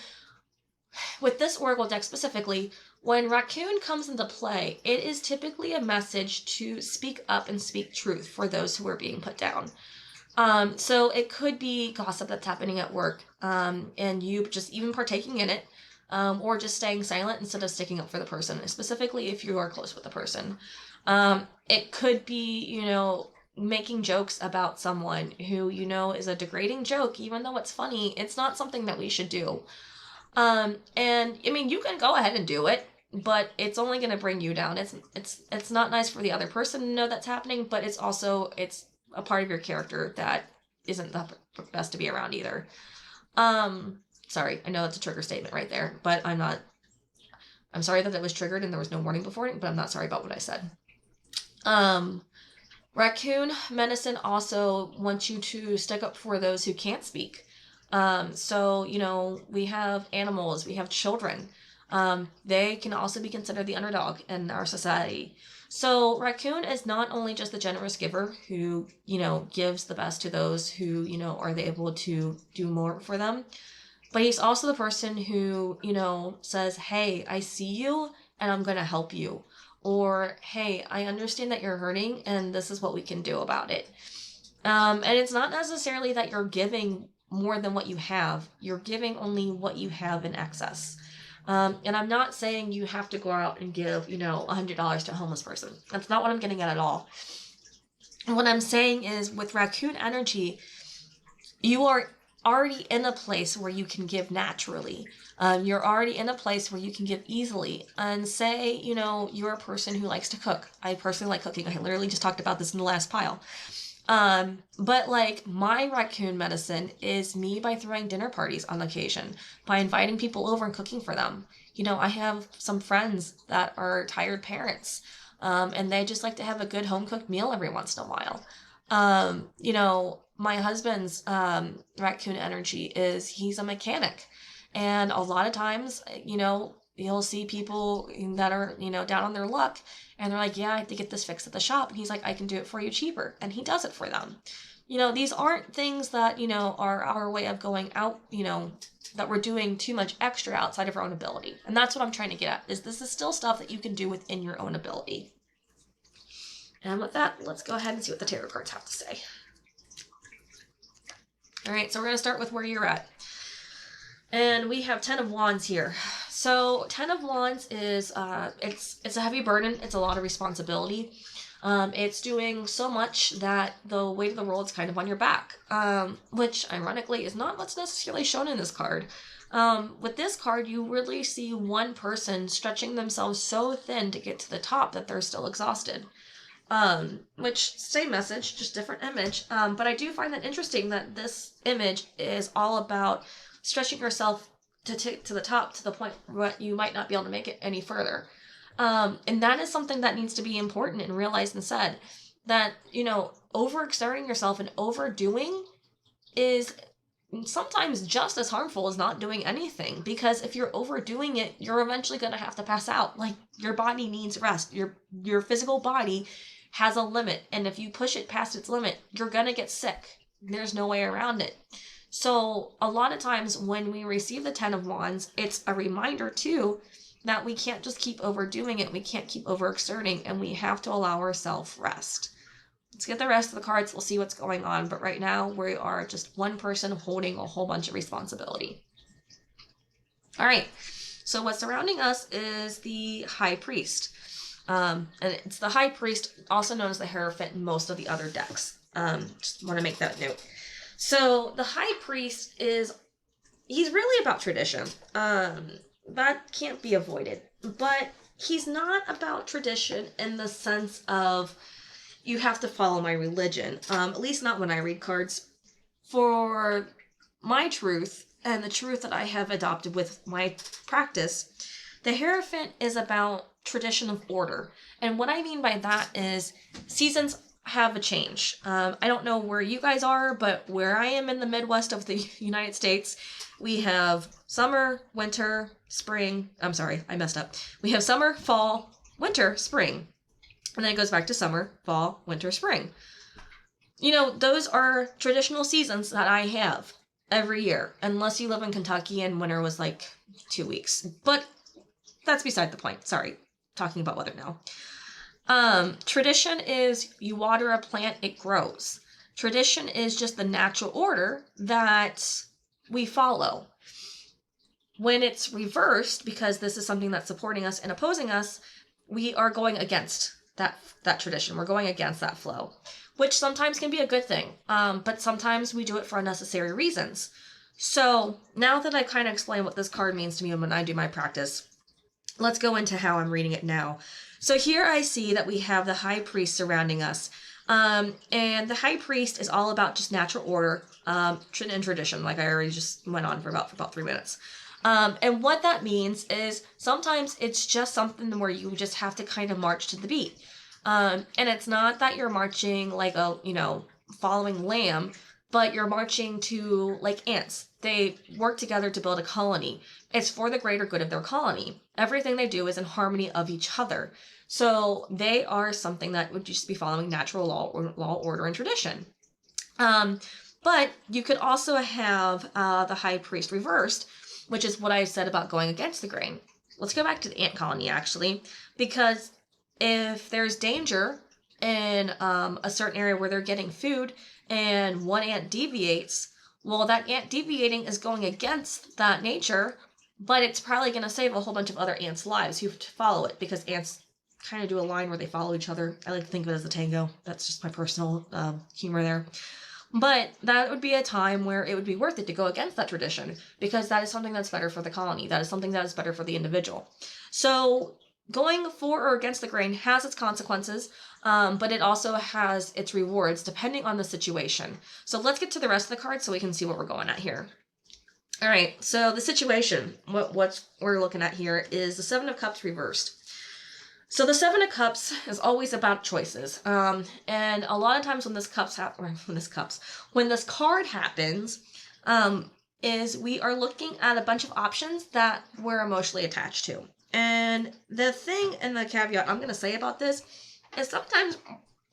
with this oracle deck specifically, when raccoon comes into play, it is typically a message to speak up and speak truth for those who are being put down. So it could be gossip that's happening at work, and you just even partaking in it, or just staying silent instead of sticking up for the person, specifically if you are close with the person. It could be, making jokes about someone who, is a degrading joke, even though it's funny. It's not something that we should do. And I mean, you can go ahead and do it, but it's only going to bring you down. It's not nice for the other person to know that's happening, but it's a part of your character that isn't the best to be around either. Sorry, I know that's a trigger statement right there, but I'm sorry that it was triggered and there was no warning before it, but I'm not sorry about what I said. Raccoon medicine also wants you to stick up for those who can't speak. So, we have animals, we have children. They can also be considered the underdog in our society. So Raccoon is not only just the generous giver who, gives the best to those who, are they able to do more for them, but he's also the person who, says, hey, I see you and I'm going to help you. Or, hey, I understand that you're hurting and this is what we can do about it. And it's not necessarily that you're giving more than what you have. You're giving only what you have in excess. And I'm not saying you have to go out and give, $100 to a homeless person. That's not what I'm getting at all. What I'm saying is with Raccoon energy, you are already in a place where you can give naturally. You're already in a place where you can give easily. And say, you're a person who likes to cook. I personally like cooking. I literally just talked about this in the last pile. But like my Raccoon medicine is me by throwing dinner parties on occasion, by inviting people over and cooking for them. I have some friends that are tired parents, and they just like to have a good home cooked meal every once in a while. My husband's, Raccoon energy is he's a mechanic, and a lot of times, you'll see people that are, down on their luck, and they're like, yeah, I have to get this fixed at the shop. And he's like, I can do it for you cheaper. And he does it for them. These aren't things that, are our way of going out, that we're doing too much extra outside of our own ability. And that's what I'm trying to get at, is this is still stuff that you can do within your own ability. And with that, let's go ahead and see what the tarot cards have to say. All right, so we're going to start with where you're at. And we have 10 of Wands here. So 10 of Wands is, it's a heavy burden. It's a lot of responsibility. It's doing so much that the weight of the world is kind of on your back, which ironically is not what's necessarily shown in this card. With this card, you really see one person stretching themselves so thin to get to the top that they're still exhausted. Which, same message, just different image. But I do find that interesting that this image is all about stretching yourself to the top, to the point where you might not be able to make it any further. And that is something that needs to be important and realized and said, that, overexerting yourself and overdoing is sometimes just as harmful as not doing anything, because if you're overdoing it, you're eventually going to have to pass out. Like, your body needs rest. Your physical body has a limit, and if you push it past its limit, you're going to get sick. There's no way around it. So a lot of times when we receive the 10 of Wands, it's a reminder too that we can't just keep overdoing it. We can't keep overexerting, and we have to allow ourselves rest. Let's get the rest of the cards. We'll see what's going on. But right now we are just one person holding a whole bunch of responsibility. All right. So what's surrounding us is the High Priest. And it's the High Priest, also known as the Hierophant in most of the other decks. Just want to make that note. So the High Priest he's really about tradition. That can't be avoided. But he's not about tradition in the sense of you have to follow my religion. At least not when I read cards. For my truth, and the truth that I have adopted with my practice, the Hierophant is about tradition of order. And what I mean by that is seasons have a change. I don't know where you guys are, but where I am in the Midwest of the United States, we have summer, winter, spring. I'm sorry, I messed up. We have summer, fall, winter, spring. And then it goes back to summer, fall, winter, spring. Those are traditional seasons that I have every year, unless you live in Kentucky and winter was like 2 weeks. But that's beside the point. Sorry, talking about weather now. Tradition is you water a plant, it grows. Tradition is just the natural order that we follow. When it's reversed, because this is something that's supporting us and opposing us, we are going against that tradition. We're going against that flow, which sometimes can be a good thing, but sometimes we do it for unnecessary reasons. So now that I've kind of explained what this card means to me when I do my practice, let's go into how I'm reading it now. So here I see that we have the High Priest surrounding us. And the High Priest is all about just natural order and tradition, like I already just went on for about 3 minutes. And what that means is sometimes it's just something where you just have to kind of march to the beat. And it's not that you're marching like a, following lamb, but you're marching to like ants. They work together to build a colony. It's for the greater good of their colony. Everything they do is in harmony of each other. So they are something that would just be following natural law, order, and tradition. But you could also have the High Priest reversed, which is what I said about going against the grain. Let's go back to the ant colony, actually, because if there's danger in a certain area where they're getting food and one ant deviates, well, that ant deviating is going against that nature, but it's probably going to save a whole bunch of other ants' lives who follow it, because ants kind of do a line where they follow each other. I like to think of it as a tango. That's just my personal humor there. But that would be a time where it would be worth it to go against that tradition, because that is something that's better for the colony. That is something that is better for the individual. So going for or against the grain has its consequences, but it also has its rewards depending on the situation. So let's get to the rest of the cards so we can see what we're going at here. All right, so the situation, what we're looking at here is the Seven of Cups reversed. So the Seven of Cups is always about choices. And a lot of times when this card happens, is we are looking at a bunch of options that we're emotionally attached to. And the thing and the caveat I'm going to say about this is sometimes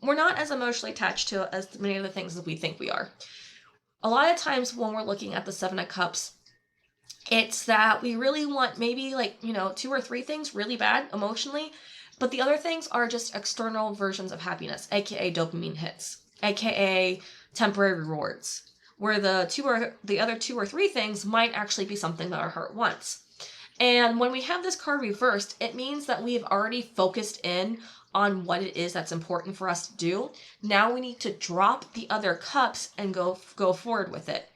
we're not as emotionally attached to it as many of the things that we think we are. A lot of times when we're looking at the Seven of Cups, it's that we really want maybe 2 or 3 things really bad emotionally, but the other things are just external versions of happiness, aka dopamine hits, aka temporary rewards, where the other 2 or 3 things might actually be something that our heart wants. And when we have this card reversed, it means that we've already focused in on what it is that's important for us to do. Now we need to drop the other cups and go forward with it.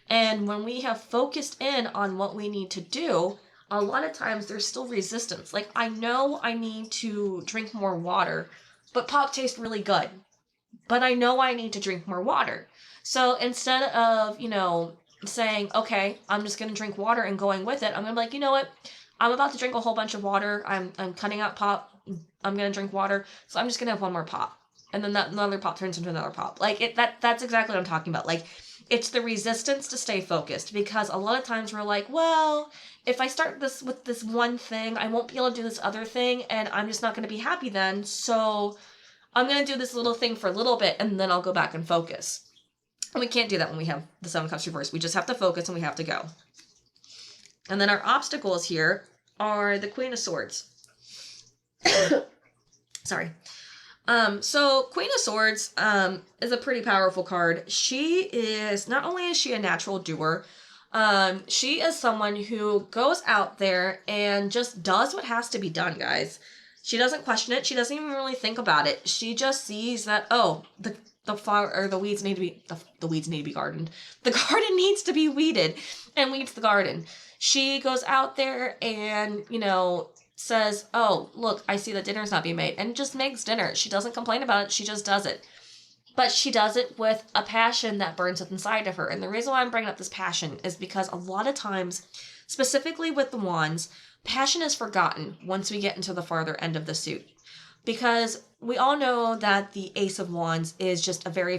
And when we have focused in on what we need to do, a lot of times there's still resistance. Like, I know I need to drink more water, but pop tastes really good. But I know I need to drink more water. So instead of, saying, okay, I'm just going to drink water and going with it, I'm going to be like, you know what? I'm about to drink a whole bunch of water. I'm cutting out pop. I'm going to drink water. So I'm just going to have one more pop. And then that another pop turns into another pop. That's exactly what I'm talking about. Like, it's the resistance to stay focused, because a lot of times we're like, well, if I start this with this one thing, I won't be able to do this other thing, and I'm just not going to be happy then. So I'm going to do this little thing for a little bit, and then I'll go back and focus. And we can't do that when we have the Seven of Cups reversed. We just have to focus and we have to go. And then our obstacles here are the Queen of Swords. Sorry. So Queen of Swords is a pretty powerful card. Not only is she a natural doer, she is someone who goes out there and just does what has to be done, guys. She doesn't question it. She doesn't even really think about it. She just sees that, the flower or the weeds need to be gardened. The garden needs to be weeded, and weeds the garden. She goes out there and, says, oh, look, I see that dinner's not being made, and just makes dinner. She doesn't complain about it. She just does it. But she does it with a passion that burns up inside of her. And the reason why I'm bringing up this passion is because a lot of times, specifically with the wands, passion is forgotten once we get into the farther end of the suit. Because we all know that the Ace of Wands is just a very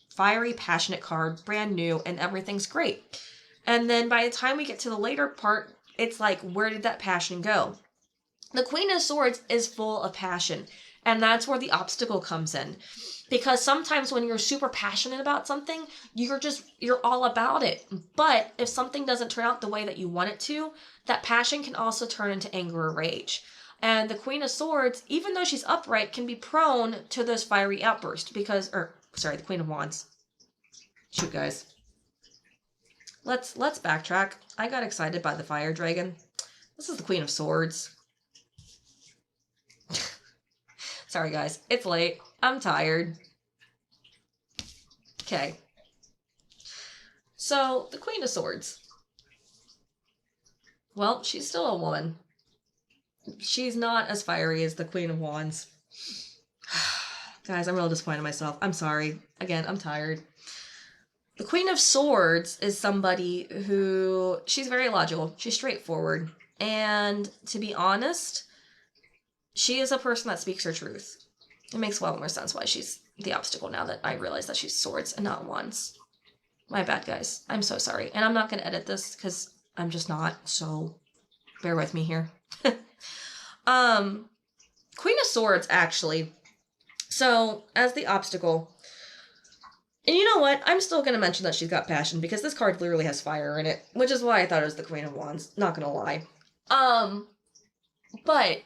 fiery, passionate card, brand new, and everything's great. And then by the time we get to the later part, it's like, where did that passion go? The Queen of Swords is full of passion, and that's where the obstacle comes in. Because sometimes when you're super passionate about something, you're all about it. But if something doesn't turn out the way that you want it to, that passion can also turn into anger or rage. And the Queen of Swords, even though she's upright, can be prone to those fiery outbursts the Queen of Wands. Shoot, guys. Let's backtrack. I got excited by the fire dragon. This is the Queen of Swords. Sorry, guys. It's late. I'm tired. Okay. So, the Queen of Swords. Well, she's still a woman. She's not as fiery as the Queen of Wands. Guys, I'm really disappointed in myself. I'm sorry. Again, I'm tired. The Queen of Swords is somebody who, she's very logical. She's straightforward. And to be honest, she is a person that speaks her truth. It makes a lot more sense why she's the obstacle now that I realize that she's swords and not wands. My bad, guys. I'm so sorry. And I'm not going to edit this because I'm just not, so bear with me here. Queen of Swords, actually. So, as the obstacle, and you know what? I'm still going to mention that she's got passion because this card literally has fire in it, which is why I thought it was the Queen of Wands. Not going to lie. But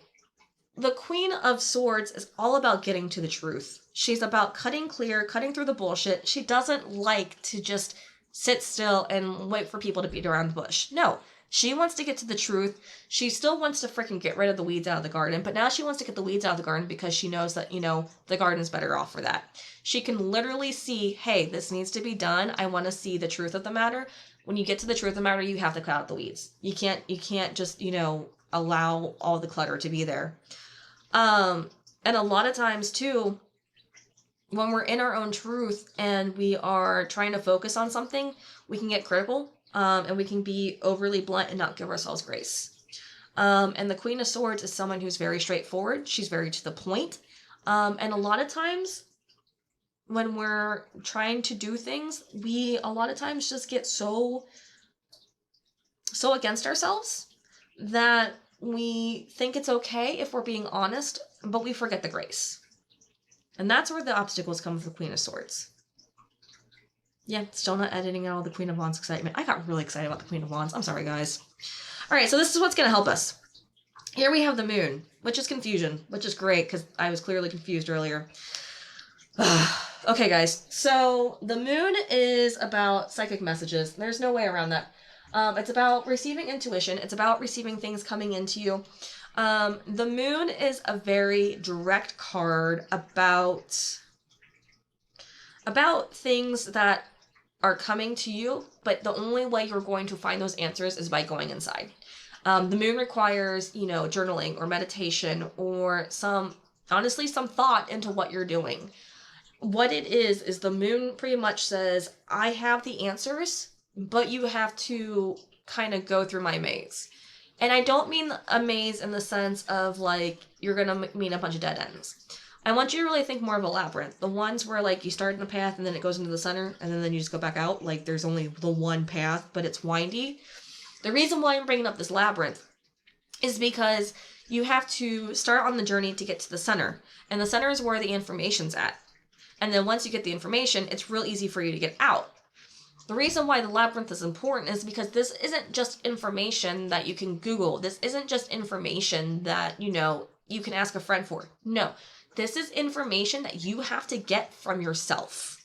the Queen of Swords is all about getting to the truth. She's about cutting clear, cutting through the bullshit. She doesn't like to just sit still and wait for people to beat around the bush. No, she wants to get to the truth. She still wants to freaking get rid of the weeds out of the garden, but now she wants to get the weeds out of the garden because she knows that, you know, the garden's better off for that. She can literally see, hey, this needs to be done. I want to see the truth of the matter. When you get to the truth of the matter, you have to cut out the weeds. You can't just, you know, allow all the clutter to be there. And a lot of times too, when we're in our own truth and we are trying to focus on something, we can get critical, and we can be overly blunt and not give ourselves grace. And the Queen of Swords is someone who's very straightforward. She's very to the point. And a lot of times when we're trying to do things, we a lot of times just get so against ourselves that we think it's okay if we're being honest, but we forget the grace. And that's where the obstacles come with the Queen of Swords. Yeah, still not editing out all the Queen of Wands excitement. I got really excited about the Queen of Wands. I'm sorry, guys. All right, so this is what's going to help us. Here we have the moon, which is confusion, which is great because I was clearly confused earlier. Okay, guys. So the moon is about psychic messages. There's no way around that. It's about receiving intuition. It's about receiving things coming into you. The moon is a very direct card about things that are coming to you, but the only way you're going to find those answers is by going inside. The moon requires, you know, journaling or meditation or honestly, some thought into what you're doing. What it is the moon pretty much says, I have the answers, but you have to kind of go through my maze. And I don't mean a maze in the sense of like, you're going to meet a bunch of dead ends. I want you to really think more of a labyrinth. The ones where like you start in a path and then it goes into the center and then you just go back out. Like there's only the one path, but it's windy. The reason why I'm bringing up this labyrinth is because you have to start on the journey to get to the center. And the center is where the information's at. And then once you get the information, it's real easy for you to get out. The reason why the labyrinth is important is because this isn't just information that you can Google. This isn't just information that, you know, you can ask a friend for. No, this is information that you have to get from yourself.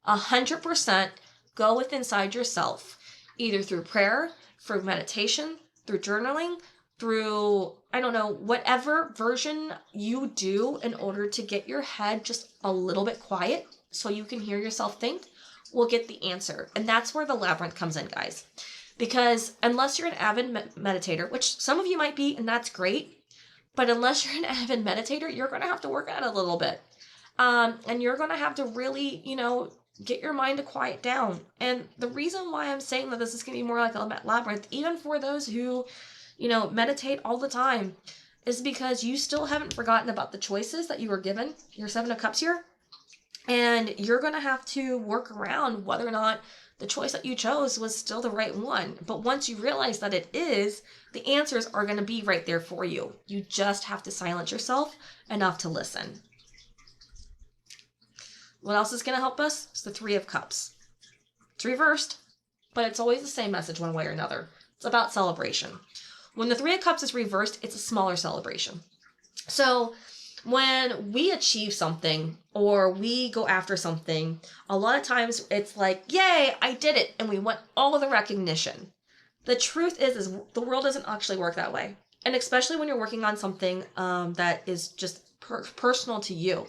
100% go with inside yourself, either through prayer, through meditation, through journaling, through, I don't know, whatever version you do in order to get your head just a little bit quiet so you can hear yourself think, will get the answer. And that's where the labyrinth comes in, guys. Because unless you're an avid meditator, which some of you might be, and that's great, but unless you're an avid meditator, you're going to have to work at it a little bit. And you're going to have to really, you know, get your mind to quiet down. And the reason why I'm saying that this is going to be more like a labyrinth, even for those who, you know, meditate all the time, is because you still haven't forgotten about the choices that you were given. Your Seven of Cups here. And you're going to have to work around whether or not the choice that you chose was still the right one. But once you realize that it is, the answers are going to be right there for you. You just have to silence yourself enough to listen. What else is going to help us? It's the Three of Cups. It's reversed, but it's always the same message one way or another. It's about celebration. When the Three of Cups is reversed, it's a smaller celebration. So when we achieve something or we go after something, a lot of times it's like, yay, I did it. And we want all of the recognition. The truth is the world doesn't actually work that way. And especially when you're working on something that is just personal to you.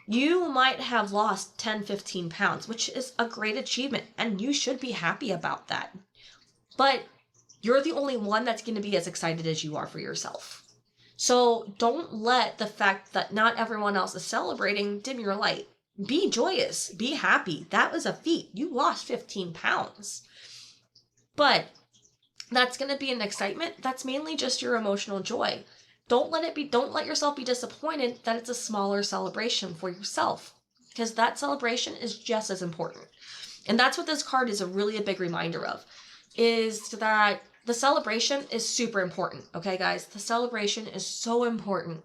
You might have lost 10, 15 pounds, which is a great achievement. And you should be happy about that. But you're the only one that's going to be as excited as you are for yourself. So don't let the fact that not everyone else is celebrating dim your light. Be joyous. Be happy. That was a feat. You lost 15 pounds. But that's going to be an excitement. That's mainly just your emotional joy. Don't let yourself be disappointed that it's a smaller celebration for yourself, because that celebration is just as important. And that's what this card is really a big reminder of, is that the celebration is super important. Okay, guys, the celebration is so important.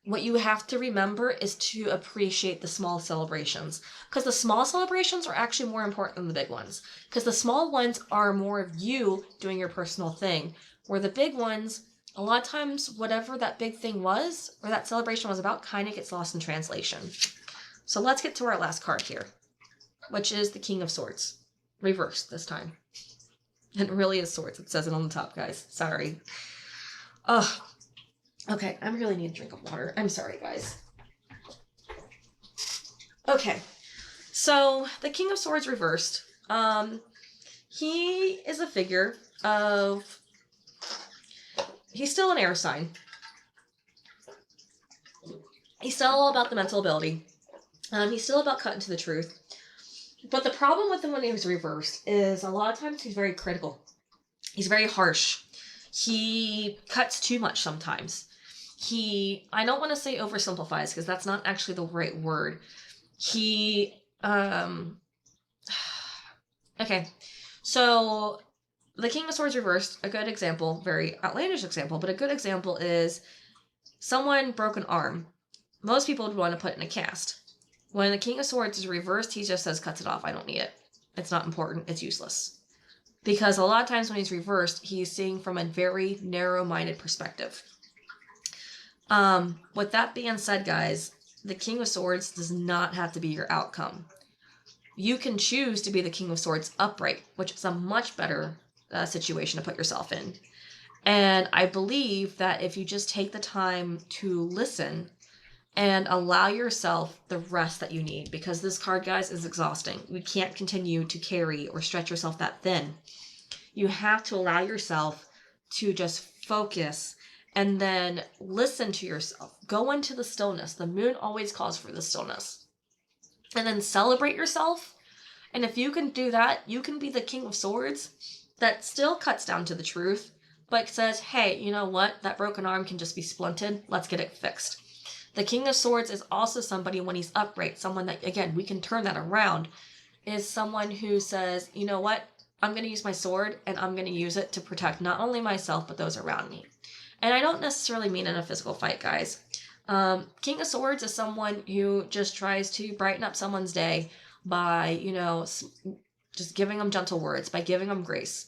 What you have to remember is to appreciate the small celebrations, because the small celebrations are actually more important than the big ones, because the small ones are more of you doing your personal thing, where the big ones, a lot of times, whatever that big thing was or that celebration was about kind of gets lost in translation. So let's get to our last card here, which is the King of Swords, reversed this time. It really is swords. It says it on the top, guys. Sorry. Oh, okay. I really need a drink of water. I'm sorry, guys. Okay. So the King of Swords reversed. He is a figure of... He's still an air sign. He's still all about the mental ability. He's still about cutting to the truth. But the problem with him when he was reversed is a lot of times he's very critical. He's very harsh. He cuts too much sometimes. I don't want to say oversimplifies, because that's not actually the right word. Okay. So the King of Swords reversed, a good example, very outlandish example, but a good example is someone broke an arm. Most people would want to put it in a cast. When the King of Swords is reversed, he just says, cuts it off. I don't need it. It's not important. It's useless. Because a lot of times when he's reversed, he's seeing from a very narrow-minded perspective. With that being said, guys, the King of Swords does not have to be your outcome. You can choose to be the King of Swords upright, which is a much better situation to put yourself in. And I believe that if you just take the time to listen and allow yourself the rest that you need, because this card, guys, is exhausting. You can't continue to carry or stretch yourself that thin. You have to allow yourself to just focus and then listen to yourself. Go into the stillness. The moon always calls for the stillness. And then celebrate yourself. And if you can do that, you can be the King of Swords that still cuts down to the truth, but says, hey, you know what? That broken arm can just be splinted. Let's get it fixed. The King of Swords is also somebody, when he's upright, someone that, again, we can turn that around, is someone who says, you know what? I'm going to use my sword, and I'm going to use it to protect not only myself, but those around me. And I don't necessarily mean in a physical fight, guys. King of Swords is someone who just tries to brighten up someone's day by, just giving them gentle words, by giving them grace.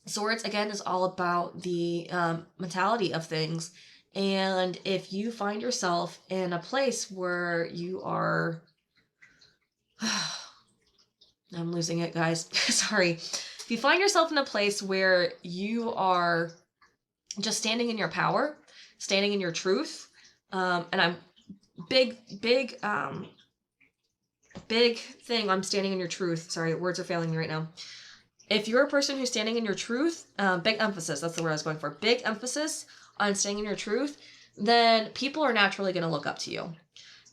Swords, again, is all about the mentality of things. And if you find yourself in a place where you are... I'm losing it, guys. Sorry. If you find yourself in a place where you are just standing in your power, standing in your truth, and I'm big thing, I'm standing in your truth. Sorry, words are failing me right now. If you're a person who's standing in your truth, big emphasis, that's the word I was going for, big emphasis on staying in your truth, then people are naturally going to look up to you.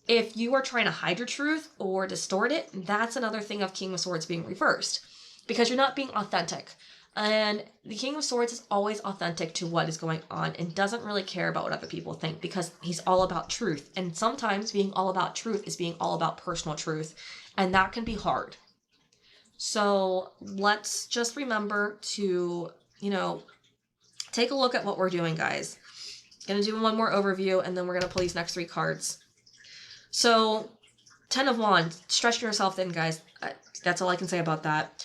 If you are trying to hide your truth or distort it, that's another thing of King of Swords being reversed, because you're not being authentic. And the King of Swords is always authentic to what is going on and doesn't really care about what other people think, because he's all about truth. And sometimes being all about truth is being all about personal truth, and that can be hard. So let's just remember to, take a look at what we're doing, guys. Gonna do one more overview, and then we're gonna pull these next 3 cards. So, 10 of Wands, stretching yourself thin, guys. That's all I can say about that.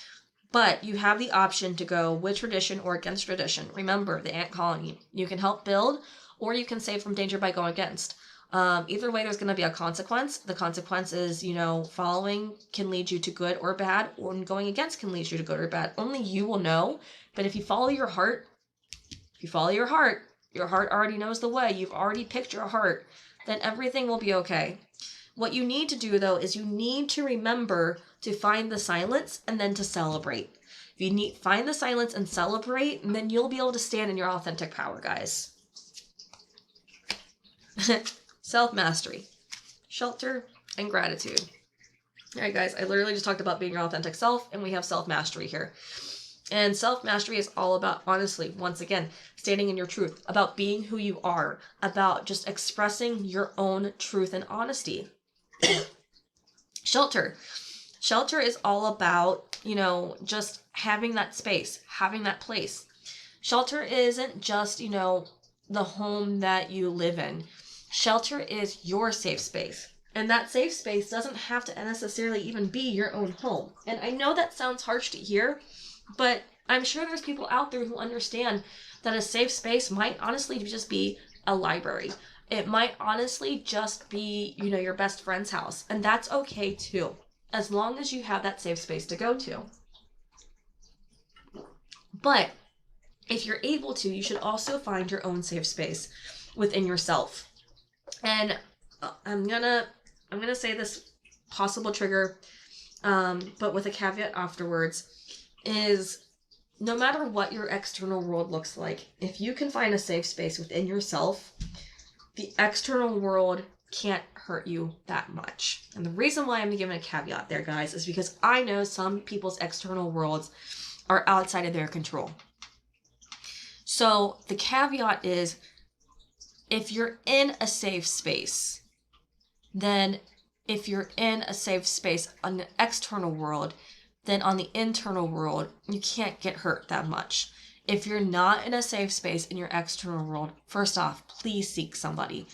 But you have the option to go with tradition or against tradition. Remember, the ant colony. You can help build, or you can save from danger by going against. Either way, there's going to be a consequence. The consequence is, following can lead you to good or bad, or going against can lead you to good or bad. Only you will know. But if you follow your heart, your heart already knows the way. You've already picked your heart. Then everything will be okay. What you need to do, though, is you need to remember to find the silence and then to celebrate. If you find the silence and celebrate, and then you'll be able to stand in your authentic power, guys. Self-mastery, shelter, and gratitude. All right, guys, I literally just talked about being your authentic self, and we have self-mastery here. And self-mastery is all about, honestly, once again, standing in your truth, about being who you are, about just expressing your own truth and honesty. Shelter. Shelter is all about, just having that space, having that place. Shelter isn't just, the home that you live in. Shelter is your safe space. And that safe space doesn't have to necessarily even be your own home. And I know that sounds harsh to hear, but I'm sure there's people out there who understand that a safe space might honestly just be a library. It might honestly just be, your best friend's house. And that's okay too, as long as you have that safe space to go to. But if you're able to, you should also find your own safe space within yourself. And I'm gonna say this possible trigger, but with a caveat afterwards, is no matter what your external world looks like, if you can find a safe space within yourself, the external world can't hurt you that much. And the reason why I'm giving a caveat there, guys, is because I know some people's external worlds are outside of their control. So the caveat is, if you're in a safe space, then if you're in a safe space on the external world, then on the internal world, you can't get hurt that much. If you're not in a safe space in your external world, first off, please seek somebody.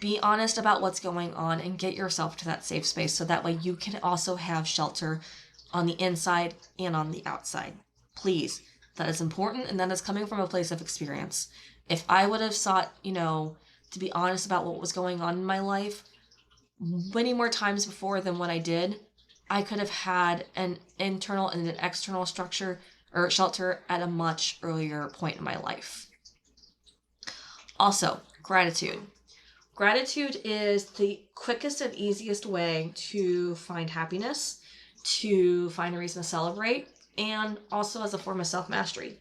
Be honest about what's going on and get yourself to that safe space so that way you can also have shelter on the inside and on the outside. Please. That is important, and that is coming from a place of experience. If I would have sought, to be honest about what was going on in my life many more times before than what I did, I could have had an internal and an external structure or shelter at a much earlier point in my life. Also, gratitude. Gratitude is the quickest and easiest way to find happiness, to find a reason to celebrate, and also as a form of self-mastery.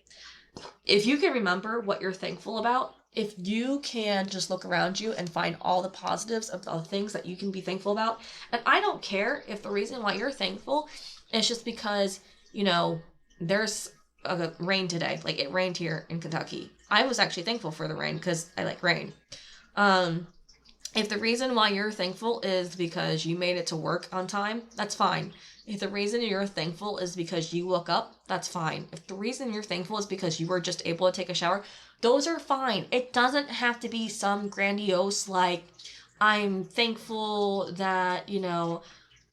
If you can remember what you're thankful about, if you can just look around you and find all the positives of the things that you can be thankful about, and I don't care if the reason why you're thankful is just because, there's rain today. Like, it rained here in Kentucky. I was actually thankful for the rain because I like rain. If the reason why you're thankful is because you made it to work on time, that's fine. If the reason you're thankful is because you woke up, that's fine. If the reason you're thankful is because you were just able to take a shower, those are fine. It doesn't have to be some grandiose, like, I'm thankful that,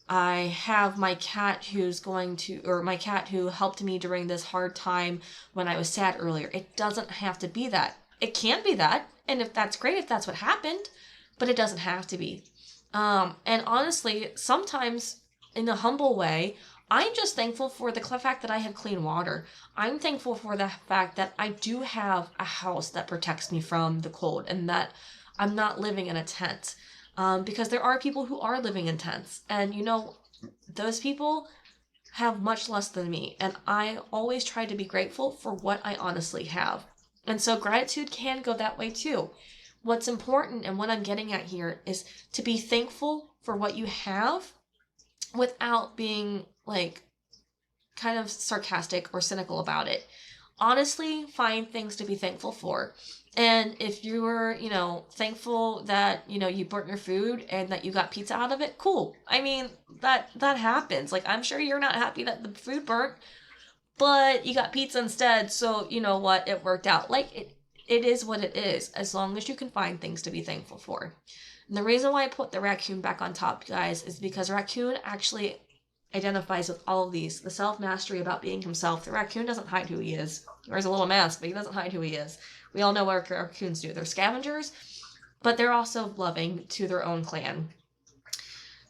I have my cat my cat who helped me during this hard time when I was sad earlier. It doesn't have to be that. It can be that, and if that's great, if that's what happened, but it doesn't have to be. And honestly, sometimes in a humble way, I'm just thankful for the fact that I have clean water. I'm thankful for the fact that I do have a house that protects me from the cold and that I'm not living in a tent. Because there are people who are living in tents, and those people have much less than me, and I always try to be grateful for what I honestly have. And so gratitude can go that way too. What's important and what I'm getting at here is to be thankful for what you have without being kind of sarcastic or cynical about it. Honestly, find things to be thankful for. And if you were, thankful that, you burnt your food and that you got pizza out of it, cool. I mean, that happens. I'm sure you're not happy that the food burnt, but you got pizza instead. So you know what? It worked out. It is what it is, as long as you can find things to be thankful for. And the reason why I put the raccoon back on top, guys, is because raccoon actually identifies with all of these. The self-mastery about being himself. The raccoon doesn't hide who he is. He wears a little mask, but he doesn't hide who he is. We all know what raccoons do. They're scavengers, but they're also loving to their own clan.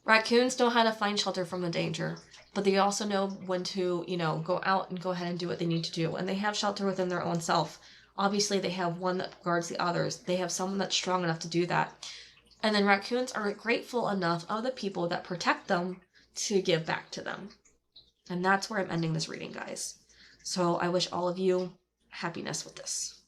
Raccoons know how to find shelter from the danger, but they also know when to, go out and go ahead and do what they need to do. And they have shelter within their own self. Obviously, they have one that guards the others. They have someone that's strong enough to do that. And then raccoons are grateful enough of the people that protect them to give back to them. And that's where I'm ending this reading, guys. So I wish all of you happiness with this.